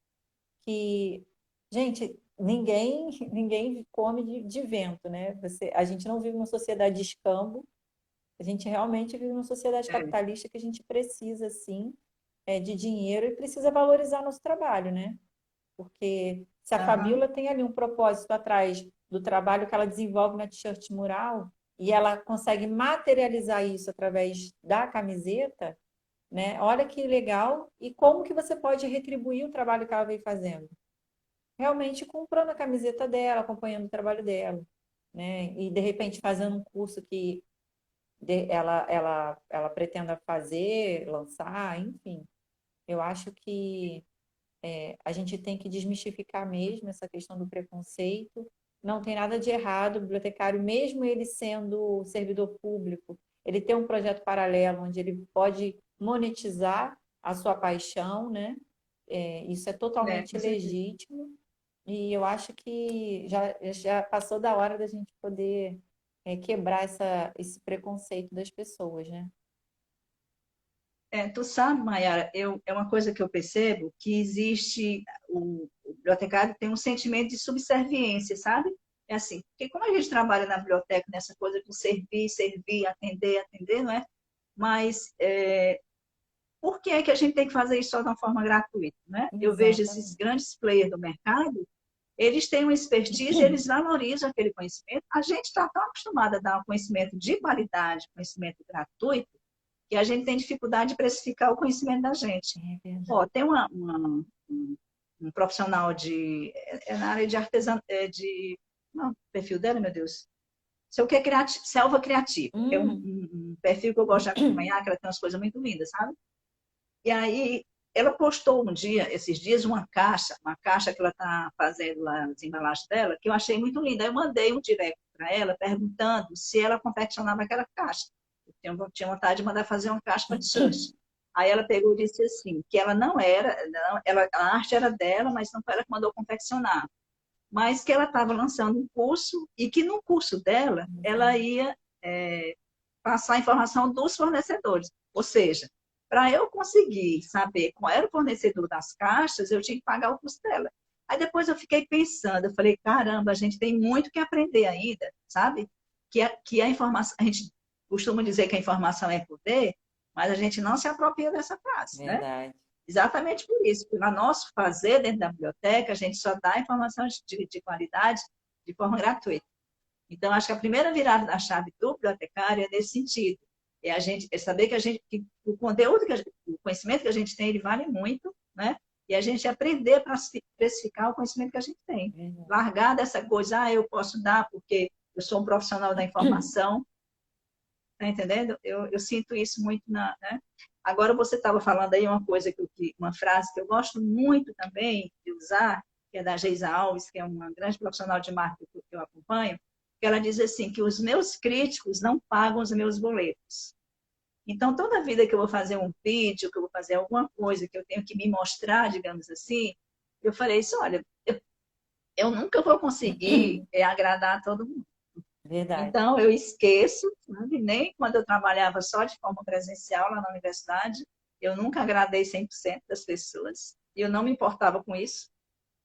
Que, gente, ninguém come de vento, né? A gente não vive numa sociedade de escambo, a gente realmente vive numa sociedade É. capitalista que a gente precisa, sim, de dinheiro e precisa valorizar nosso trabalho, né? Porque se a Aham. Fabiola tem ali um propósito atrás do trabalho que ela desenvolve na t-shirt mural e ela consegue materializar isso através da camiseta, né? Olha que legal e como que você pode retribuir o trabalho que ela vem fazendo? Realmente comprando a camiseta dela, acompanhando o trabalho dela, né? E de repente fazendo um curso que ela pretenda fazer, lançar, enfim. Eu acho que a gente tem que desmistificar mesmo essa questão do preconceito. Não tem nada de errado, o bibliotecário, mesmo ele sendo servidor público, ele tem um projeto paralelo onde ele pode monetizar a sua paixão, né? Isso é totalmente Com certeza. legítimo e eu acho que já passou da hora da gente poder quebrar esse preconceito das pessoas, né? Tu sabe, Mayara, é uma coisa que eu percebo que existe, o bibliotecário tem um sentimento de subserviência, sabe? É assim, porque como a gente trabalha na biblioteca, nessa coisa de servir, servir, atender, atender, não é? Mas por que é que a gente tem que fazer isso só de uma forma gratuita, né? Eu vejo esses Exatamente. grandes players do mercado, eles têm uma expertise, eles valorizam aquele conhecimento. A gente está tão acostumado a dar um conhecimento de qualidade, conhecimento gratuito, que a gente tem dificuldade de precificar o conhecimento da gente. É verdade. Ó, tem um profissional na área de artesanato, não, o perfil dela, meu Deus. Sei o que é selva criativa. É Hum. um perfil que eu gosto de acompanhar, que ela tem umas coisas muito lindas, sabe? E aí, ela postou um dia, esses dias, uma caixa que ela está fazendo lá nas embalagens dela, que eu achei muito linda. Eu mandei um direct para ela, perguntando se ela confeccionava aquela caixa. Eu tinha vontade de mandar fazer uma caixa para t-shirt. Aí ela pegou e disse assim, que ela não era, não, a arte era dela, mas não foi ela que mandou confeccionar. Mas que ela estava lançando um curso e que no curso dela, ela ia passar a informação dos fornecedores. Ou seja, para eu conseguir saber qual era o fornecedor das caixas, eu tinha que pagar o custo dela. Aí depois eu fiquei pensando, eu falei, caramba, a gente tem muito que aprender ainda, sabe? Que a informação, a gente costuma dizer que a informação é poder, mas a gente não se apropria dessa frase, né? Verdade. Exatamente por isso, pelo nosso fazer dentro da biblioteca, a gente só dá informação de qualidade de forma gratuita. Então, acho que a primeira virada da chave do bibliotecário é nesse sentido. É saber que o conteúdo, o conhecimento que a gente tem, ele vale muito, né? E a gente aprender para precificar o conhecimento que a gente tem. Verdade. Largar dessa coisa, eu posso dar porque eu sou um profissional da informação, tá entendendo? Eu sinto isso muito né? Agora, você estava falando aí uma frase que eu gosto muito também de usar, que é da Geisa Alves, que é uma grande profissional de marketing que eu acompanho, que ela diz assim, que os meus críticos não pagam os meus boletos. Então, toda vida que eu vou fazer um vídeo, que eu vou fazer alguma coisa, que eu tenho que me mostrar, digamos assim, eu falei isso, olha, eu nunca vou conseguir agradar a todo mundo. Verdade. Então, eu esqueço, sabe? Nem quando eu trabalhava só de forma presencial lá na universidade, eu nunca agradei 100% das pessoas, e eu não me importava com isso.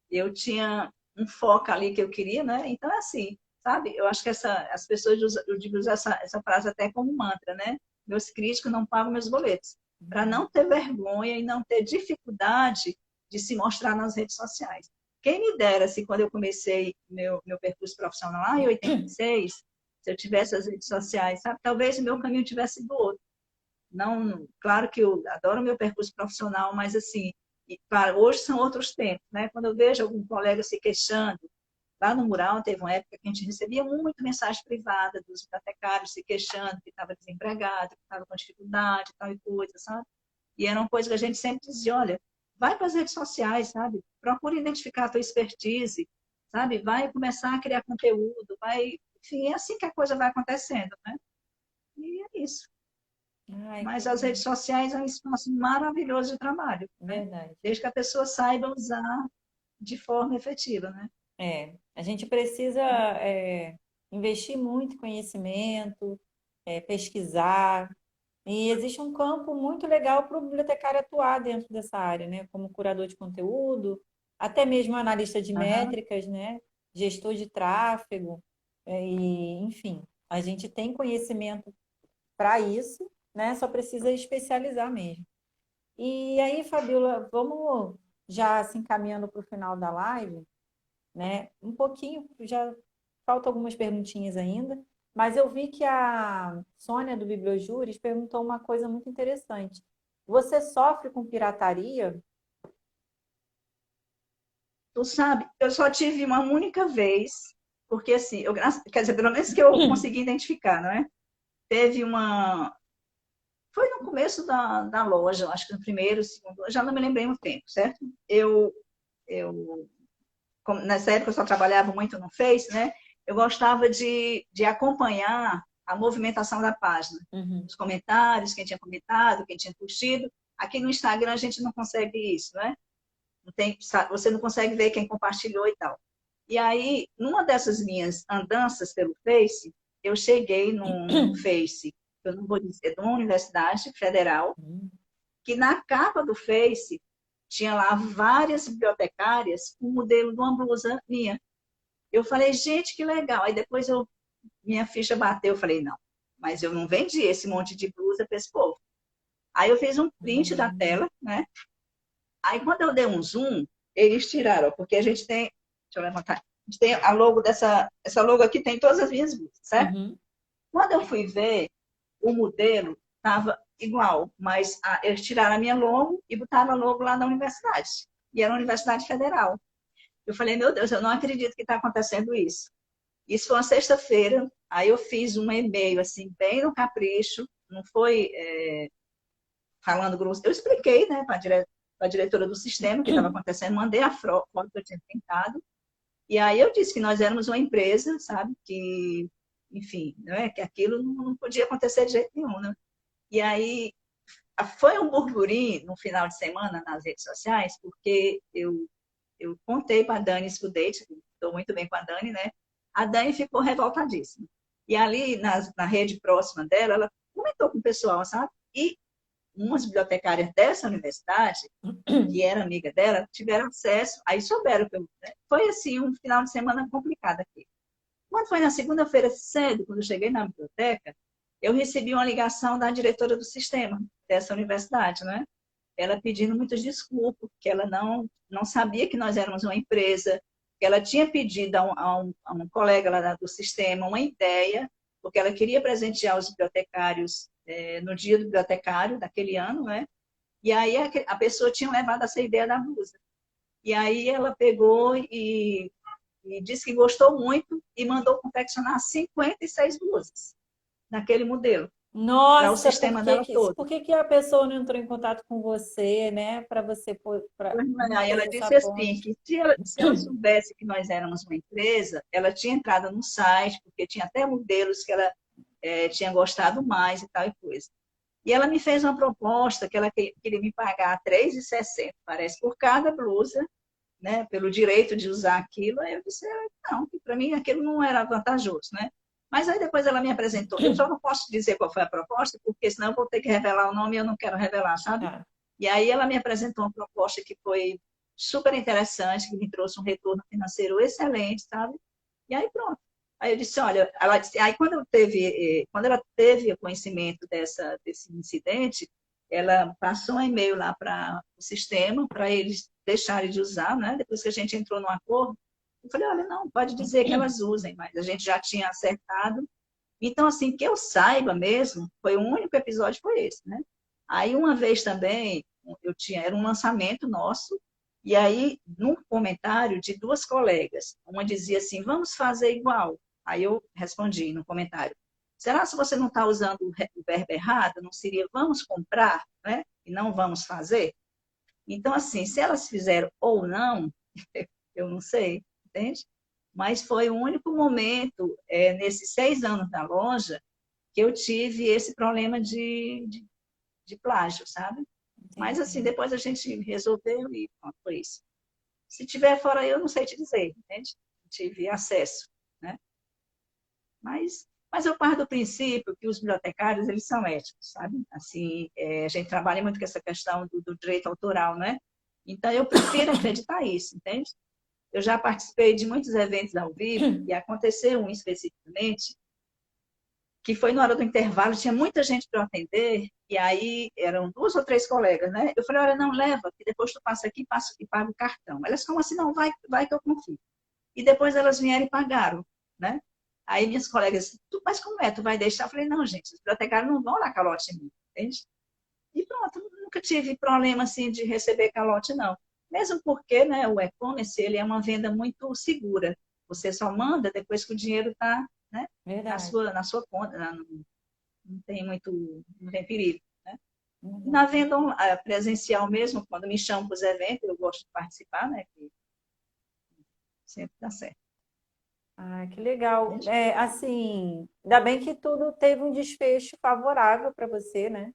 Eu tinha um foco ali que eu queria, né? Então, é assim, sabe? Eu acho que as pessoas, eu digo usar essa frase até como mantra, né? Meus críticos não pagam meus boletos. Para não ter vergonha e não ter dificuldade de se mostrar nas redes sociais. Quem me dera se quando eu comecei meu percurso profissional lá em 86, se eu tivesse as redes sociais, sabe? Talvez o meu caminho tivesse sido outro. Não, claro que eu adoro o meu percurso profissional, mas assim, hoje são outros tempos, né? Quando eu vejo algum colega se queixando, lá no Mural teve uma época que a gente recebia muito mensagem privada dos bibliotecários se queixando que estava desempregado, que estava com dificuldade, tal e coisa, sabe? E era uma coisa que a gente sempre dizia, olha, vai para as redes sociais, sabe? Procura identificar a tua expertise, sabe? Vai começar a criar conteúdo, vai... Enfim, é assim que a coisa vai acontecendo, né? E é isso. Ai, que Mas as redes sociais é um espaço maravilhoso de trabalho, né? verdade. Desde que a pessoa saiba usar de forma efetiva, né? A gente precisa investir muito em conhecimento, pesquisar. E existe um campo muito legal para o bibliotecário atuar dentro dessa área, né? Como curador de conteúdo, até mesmo analista de Aham. métricas, né? Gestor de tráfego, e, enfim, a gente tem conhecimento para isso, né? Só precisa especializar mesmo. E aí, Fabiola, vamos já se encaminhando para o final da live, né? Um pouquinho, já faltam algumas perguntinhas ainda, mas eu vi que a Sônia do Bibliojúris perguntou uma coisa muito interessante. Você sofre com pirataria? Tu sabe, eu só tive uma única vez, porque assim, quer dizer, pelo menos que eu consegui identificar, não é? Teve uma. Foi no começo da loja, acho que no primeiro, segundo, eu já não me lembrei muito tempo, certo? Eu nessa época eu só trabalhava muito no Face, né? Eu gostava de acompanhar a movimentação da página, Uhum. os comentários, quem tinha comentado, quem tinha curtido. Aqui no Instagram a gente não consegue isso, né? Não tem, você não consegue ver quem compartilhou e tal. E aí, numa dessas minhas andanças pelo Face, eu cheguei num Face, eu não vou dizer, de uma universidade federal, que na capa do Face tinha lá várias bibliotecárias com o modelo de uma blusa minha. Eu falei, gente, que legal. Aí depois minha ficha bateu, eu falei, não, mas eu não vendi esse monte de blusa para esse povo. Aí eu fiz um print da Hum. tela, né? Aí quando eu dei um zoom, eles tiraram, porque a gente tem, deixa eu levantar, a gente tem a logo essa logo aqui tem todas as minhas blusas, certo? Uhum. Quando eu fui ver, o modelo estava igual, mas eles tiraram a minha logo e botaram a logo lá na universidade. E era uma universidade federal. Eu falei, meu Deus, eu não acredito que está acontecendo isso. Isso foi uma sexta-feira, aí eu fiz um e-mail, assim, bem no capricho, não foi falando grosso. Eu expliquei, né, para a diretora do sistema o que estava acontecendo, mandei a foto que eu tinha pintado, e aí eu disse que nós éramos uma empresa, sabe, que, enfim, né, que aquilo não podia acontecer de jeito nenhum, né? E aí foi um burburinho no final de semana nas redes sociais, porque eu contei para a Dani Scudete, estou muito bem com a Dani, né? A Dani ficou revoltadíssima. E ali na rede próxima dela, ela comentou com o pessoal, sabe? E umas bibliotecárias dessa universidade, que era amiga dela, tiveram acesso, aí souberam que né? Foi assim um final de semana complicado aqui. Quando foi na segunda-feira cedo, quando eu cheguei na biblioteca, eu recebi uma ligação da diretora do sistema dessa universidade, né? Ela pedindo muitas desculpas, porque ela não sabia que nós éramos uma empresa, que ela tinha pedido a um colega lá do sistema uma ideia, porque ela queria presentear os bibliotecários no dia do bibliotecário daquele ano, né? E aí a pessoa tinha levado essa ideia da blusa. E aí ela pegou e disse que gostou muito e mandou confeccionar 56 blusas naquele modelo, para o Nossa, sistema dela todo. por que que a pessoa não entrou em contato com você, né? Para você, não Aí ela fez essa disse assim, ponte. que se ela soubesse que nós éramos uma empresa, ela tinha entrado no site, porque tinha até modelos que ela tinha gostado mais e tal e coisa. E ela me fez uma proposta que ela queria me pagar R$ 3,60, parece, por cada blusa, né, pelo direito de usar aquilo. Aí eu disse, não, que para mim aquilo não era vantajoso, né? Mas aí depois ela me apresentou. Eu só não posso dizer qual foi a proposta, porque senão eu vou ter que revelar o nome e eu não quero revelar, sabe? Ah, E aí ela me apresentou uma proposta que foi super interessante, que me trouxe um retorno financeiro excelente, sabe? E aí pronto. Aí eu disse, olha, ela disse, aí quando ela teve o conhecimento desse incidente, ela passou um e-mail lá para o sistema, para eles deixarem de usar, né? Depois que a gente entrou no acordo, eu falei, olha, não, pode dizer que elas usem, mas a gente já tinha acertado. Então, assim, que eu saiba mesmo, foi o único episódio foi esse, né? Aí uma vez também, era um lançamento nosso, e aí, num comentário de duas colegas, uma dizia assim, vamos fazer igual. Aí eu respondi no comentário, será se você não está usando o verbo errado, não seria vamos comprar, né? E não vamos fazer? Então, assim, se elas fizeram ou não, eu não sei, entende? Mas foi o único momento, nesses 6 anos da loja, que eu tive esse problema de plágio, sabe? Mas, assim, entendi. depois a gente resolveu e pronto, foi isso. Se tiver fora eu, não sei te dizer, entende? Tive acesso, né? Mas eu parto do princípio que os bibliotecários, eles são éticos, sabe? Assim, a gente trabalha muito com essa questão do direito autoral, né? Então, eu prefiro acreditar isso, entende? Eu já participei de muitos eventos ao vivo e aconteceu um especificamente que foi na hora do intervalo, tinha muita gente para eu atender, e aí eram duas ou três colegas, né? Eu falei, olha, não, leva, que depois tu passa aqui e paga o cartão. Elas, como assim? Não, vai que eu confio. E depois elas vieram e pagaram, né? Aí minhas colegas, mas como é? Tu vai deixar? Eu falei, não, gente, os bibliotecários não vão dar calote em mim, entende? E pronto, nunca tive problema, assim, de receber calote, não. Mesmo porque, né, o e-commerce, ele é uma venda muito segura. Você só manda depois que o dinheiro está, né, Verdade. na sua conta, não tem muito, não tem perigo, né? Na Verdade. venda presencial mesmo, quando me chamam para os eventos, eu gosto de participar, né? Que sempre dá certo. Ah, que legal. Entende? É, assim, ainda bem que tudo teve um desfecho favorável para você, né?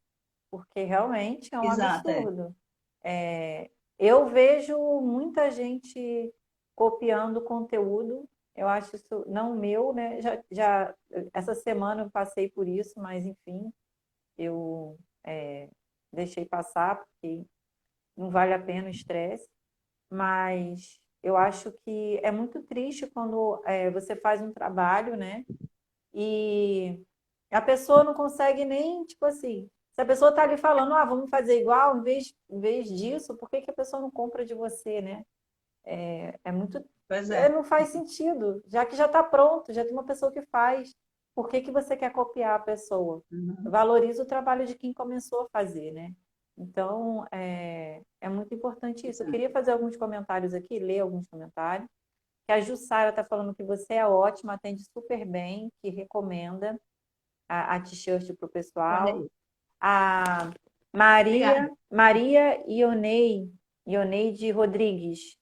Porque realmente é um Exato, é. absurdo. É, eu vejo muita gente copiando conteúdo. Eu acho isso, não o meu, né? Essa semana eu passei por isso, mas enfim, eu deixei passar porque não vale a pena o estresse. Mas eu acho que é muito triste quando você faz um trabalho, né? E a pessoa não consegue nem, tipo assim, Se a pessoa está ali falando, ah, vamos fazer igual, em vez disso, por que que a pessoa não compra de você, né? É muito. Pois é. Não faz sentido, já que já está pronto, já tem uma pessoa que faz. Por que que você quer copiar a pessoa? Uhum. Valoriza o trabalho de quem começou a fazer, né? Então, é muito importante isso. Eu Exato. queria fazer alguns comentários aqui, ler alguns comentários. Que a Jussara está falando que você é ótima, atende super bem, que recomenda a t-shirt para o Olha pessoal. aí. A Obrigada. Maria Ioneide Rodrigues.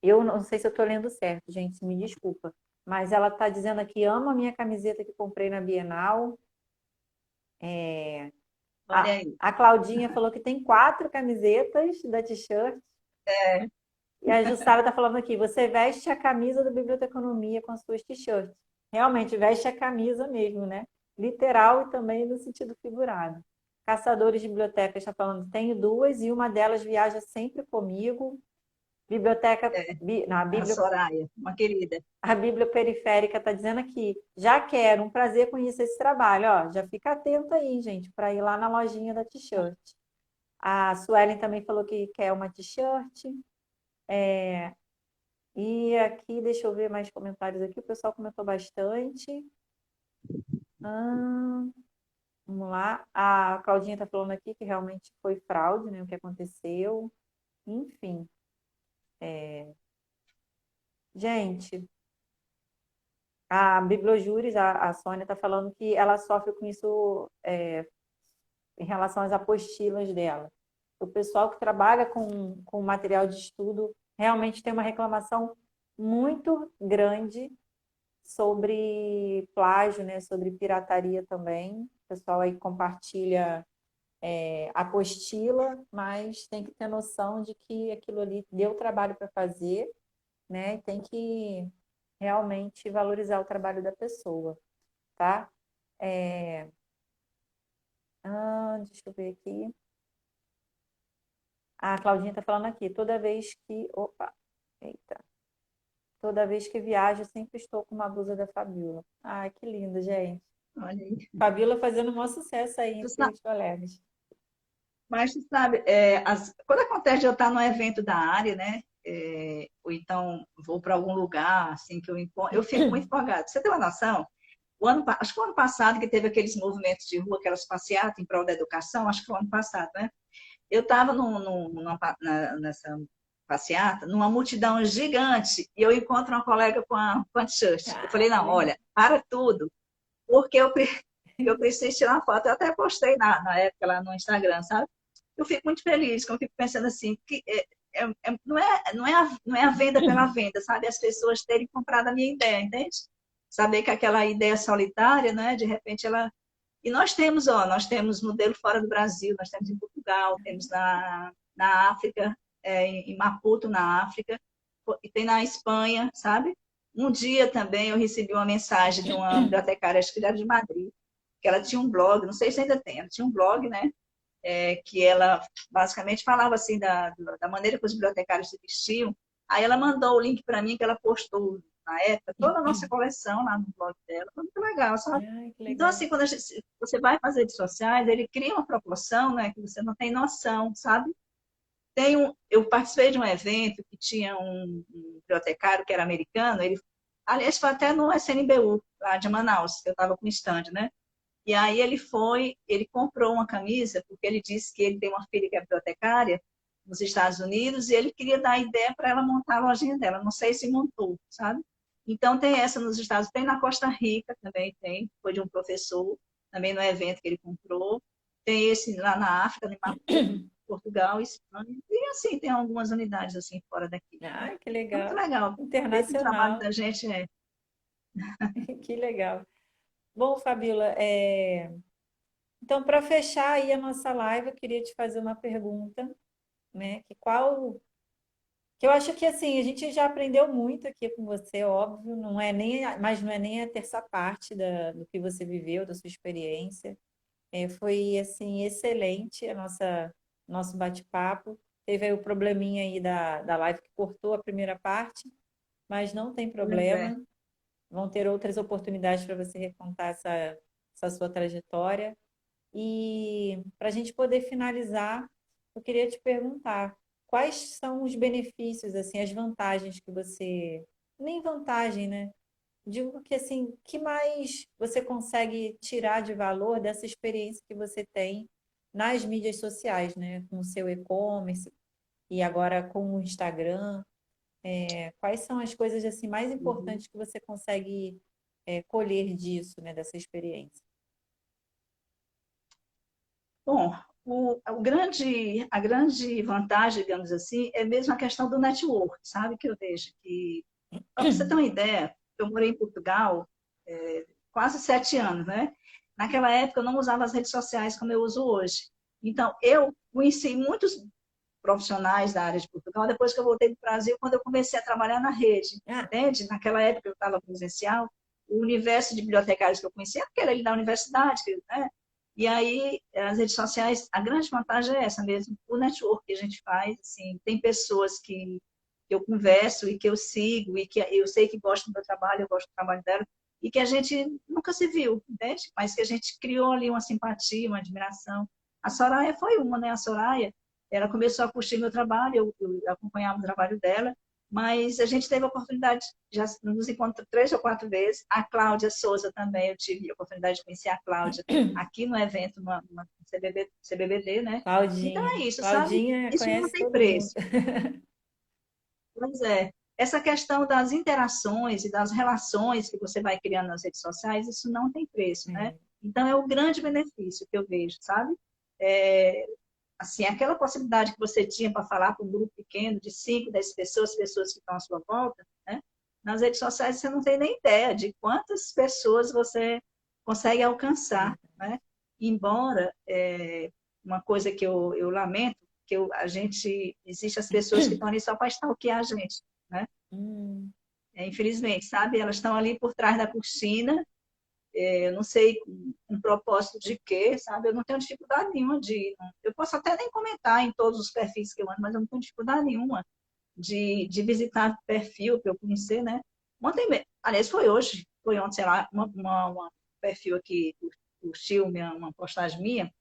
Eu não sei se eu estou lendo certo, gente, me desculpa. Mas ela está dizendo aqui, ama a minha camiseta que comprei na Bienal. Olha aí. A Claudinha falou que tem 4 camisetas da t-shirt. É, E a Jussara está falando aqui, você veste a camisa do Biblioteconomia com as suas t-shirts. Realmente, veste a camisa mesmo, né? Literal e também no sentido figurado. Caçadores de Bibliotecas está falando, tenho 2 e uma delas viaja sempre comigo. Biblioteca, é, não, a Soraya, uma querida. a Bíblia Periférica está dizendo aqui, já quero, um prazer conhecer esse trabalho. Ó, já fica atento aí, gente, para ir lá na lojinha da t-shirt. A Suelen também falou que quer uma t-shirt. E aqui, deixa eu ver mais comentários aqui. O pessoal comentou bastante. Ah, vamos lá. A Claudinha está falando aqui que realmente foi fraude, né? O que aconteceu. Enfim. Gente, a Bibliojúris, a Sônia está falando que ela sofre com isso em relação às apostilas dela. O pessoal que trabalha com material de estudo realmente tem uma reclamação muito grande sobre plágio, né? Sobre pirataria também. O pessoal aí compartilha apostila, mas tem que ter noção de que aquilo ali deu trabalho para fazer, né? E tem que realmente valorizar o trabalho da pessoa, tá? Deixa eu ver aqui. A Claudinha está falando aqui, toda vez que. Opa! Eita! Toda vez que viajo, sempre estou com uma blusa da Fabiola. Ai, que lindo, gente. Olha aí. Fabiola fazendo um maior sucesso aí Tu entre sa- os colegas. Mas tu sabe, quando acontece de eu estar num evento da área, né? Ou então vou para algum lugar, assim, eu fico muito empolgada. Você tem uma noção? Acho que o ano passado, que teve aqueles movimentos de rua, aquelas passeatas em prol da educação, acho que foi o ano passado, né? Eu estava nessa passeata, numa multidão gigante, e eu encontro uma colega com a t-shirt. Eu Ah, falei, que não, legal. olha, para tudo, porque eu preciso tirar uma foto. Eu até postei na época lá no Instagram, sabe? Eu fico muito feliz, que eu fico pensando assim, que não é a venda pela venda, sabe? As pessoas terem comprado a minha ideia, entende? Saber que aquela ideia solitária, né? De repente ela. E nós temos modelo fora do Brasil, nós temos em Portugal, temos na África, em Maputo, na África, e tem na Espanha, sabe? Um dia também eu recebi uma mensagem de uma bibliotecária, acho que era de Madrid, que ela tinha um blog, não sei se ainda tem, ela tinha um blog, né? Que ela basicamente falava assim da maneira que os bibliotecários se vestiam. Aí ela mandou o link para mim, que ela postou na época, toda a nossa coleção lá no blog dela. Foi muito legal, sabe? Ai, que Então, legal. assim, quando você vai fazer redes sociais, ele cria uma proporção, né, que você não tem noção, sabe? Eu participei de um evento que tinha um bibliotecário que era americano, aliás, foi até no SNBU, lá de Manaus, que eu estava com o stand, né? E aí ele comprou uma camisa, porque ele disse que ele tem uma filha que é bibliotecária nos Estados Unidos, e ele queria dar ideia para ela montar a lojinha dela. Não sei se montou, sabe? Então tem essa nos Estados Unidos, tem na Costa Rica também tem, foi de um professor, também no evento que ele comprou. Tem esse lá na África, em Maputo, Portugal, Espanha. E assim, tem algumas unidades assim fora daqui. Ai, que É muito legal. legal ver que o trabalho Internacional. da gente é. Que legal. Bom, Fabíola, então, para fechar aí a nossa live, eu queria te fazer uma pergunta, né? Que eu acho que assim, a gente já aprendeu muito aqui com você, óbvio, mas não é nem a terça parte do que você viveu, da sua experiência. Foi assim, excelente nosso bate-papo. Teve aí o probleminha aí da live que cortou a primeira parte, mas não tem Pois é. problema. Vão ter outras oportunidades para você recontar essa sua trajetória. E para a gente poder finalizar, eu queria te perguntar quais são os benefícios, assim, as vantagens que você, nem vantagem, né? Digo que assim, que mais você consegue tirar de valor dessa experiência que você tem nas mídias sociais, né? Com o seu e-commerce e agora com o Instagram. Quais são as coisas assim mais Uhum. importantes que você consegue colher disso, né? Dessa experiência? Bom, a grande vantagem, digamos assim, é mesmo a questão do network, sabe? Que eu vejo que, para você ter uma ideia, eu morei em Portugal quase 7 anos, né? Naquela época eu não usava as redes sociais como eu uso hoje. Então, eu conheci muitos profissionais da área de Portugal depois que eu voltei para o Brasil, quando eu comecei a trabalhar na rede, Ah, entende? Naquela época eu estava presencial, o universo de bibliotecários que eu conhecia, porque era ali da universidade, né? E aí, as redes sociais, a grande vantagem é essa mesmo, o network que a gente faz, assim, tem pessoas que eu converso e que eu sigo e que eu sei que gostam do meu trabalho, eu gosto do trabalho dela, e que a gente nunca se viu, entende? Mas que a gente criou ali uma simpatia, uma admiração. A Soraya foi uma, né? A Soraya, ela começou a curtir meu trabalho, eu acompanhava o trabalho dela, mas a gente teve a oportunidade, já nos encontramos 3 ou 4 vezes. A Cláudia Souza também, eu tive a oportunidade de conhecer a Cláudia aqui no evento, numa CBBD, né? Então Claudinha. é isso, sabe? Claudinha Isso não conhece tem todo mundo. preço. Pois é. Essa questão das interações e das relações que você vai criando nas redes sociais, isso não tem preço, né? É. Então, é o grande benefício que eu vejo, sabe? É, assim, aquela possibilidade que você tinha para falar com um grupo pequeno de 5, 10 pessoas, pessoas que estão à sua volta, né? Nas redes sociais você não tem nem ideia de quantas pessoas você consegue alcançar, né? Embora, uma coisa que eu lamento, que existe as pessoas que estão ali só para stalkear a gente, né? Hum, Infelizmente, sabe? Elas estão ali por trás da cortina, eu não sei com propósito de quê, sabe? Eu não tenho dificuldade nenhuma eu posso até nem comentar em todos os perfis que eu ando, mas eu não tenho dificuldade nenhuma de visitar perfil para eu conhecer, né? Ontem, aliás, foi hoje, foi ontem, sei lá, uma perfil aqui curtiu uma postagem minha.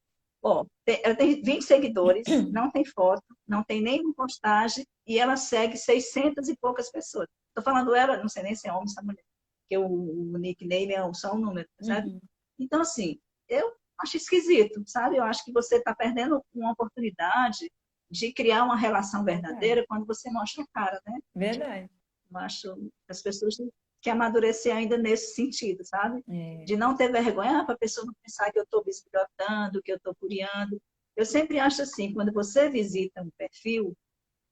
Ó, ela tem 20 seguidores, não tem foto, não tem nenhuma postagem e ela segue 600 e poucas pessoas. Estou falando ela, não sei nem se é homem ou se é mulher, porque o nickname é só um número, sabe? uhum. Então, assim, eu acho esquisito, sabe? Eu acho que você está perdendo uma oportunidade de criar uma relação Verdade. verdadeira quando você mostra a cara, né? Verdade. Eu acho que as pessoas têm que amadurecer ainda nesse sentido, sabe? É, De não ter vergonha para a pessoa não pensar que eu estou bisbilhotando, que eu estou curiando. Eu sempre acho assim, quando você visita um perfil,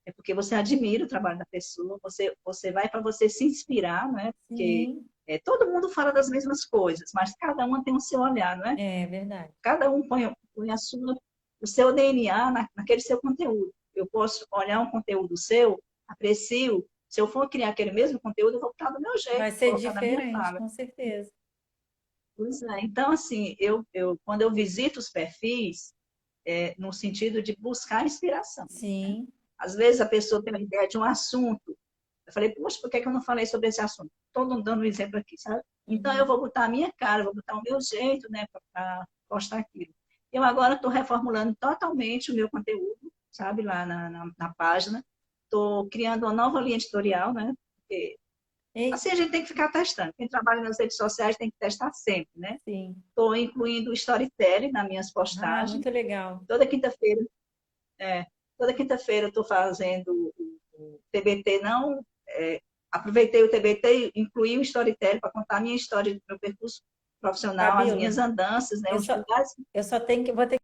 é porque você admira o trabalho da pessoa, você vai para você se inspirar, né? Porque sim, todo mundo fala das mesmas coisas, mas cada uma tem o seu olhar, não é? é verdade. Cada um põe o seu DNA naquele seu conteúdo. Eu posso olhar um conteúdo seu, aprecio. Se eu for criar aquele mesmo conteúdo, eu vou botar do meu jeito, Vai ser colocar da minha diferente, fala. com certeza. Pois é. Então, assim, quando eu visito os perfis, no sentido de buscar inspiração. Sim. Às vezes a pessoa tem uma ideia de um assunto. Eu falei, poxa, por que eu não falei sobre esse assunto? Estou dando um exemplo aqui, sabe? Então, eu Uhum. vou botar a minha cara, vou botar o meu jeito, né, para postar aquilo. Eu agora estou reformulando totalmente o meu conteúdo, sabe, lá na página. Estou criando uma nova linha editorial, né? Porque, assim, Eita, a gente tem que ficar testando. Quem trabalha nas redes sociais tem que testar sempre, né? sim. Estou incluindo o storytelling nas minhas Ah, postagens. muito legal. Toda quinta-feira, é, toda quinta-feira eu estou fazendo o TBT, não. Aproveitei o TBT e incluí o storytelling para contar a minha história do meu percurso profissional, as Fabíola, minhas andanças, né, eu os só, lugares. eu só tenho que, vou ter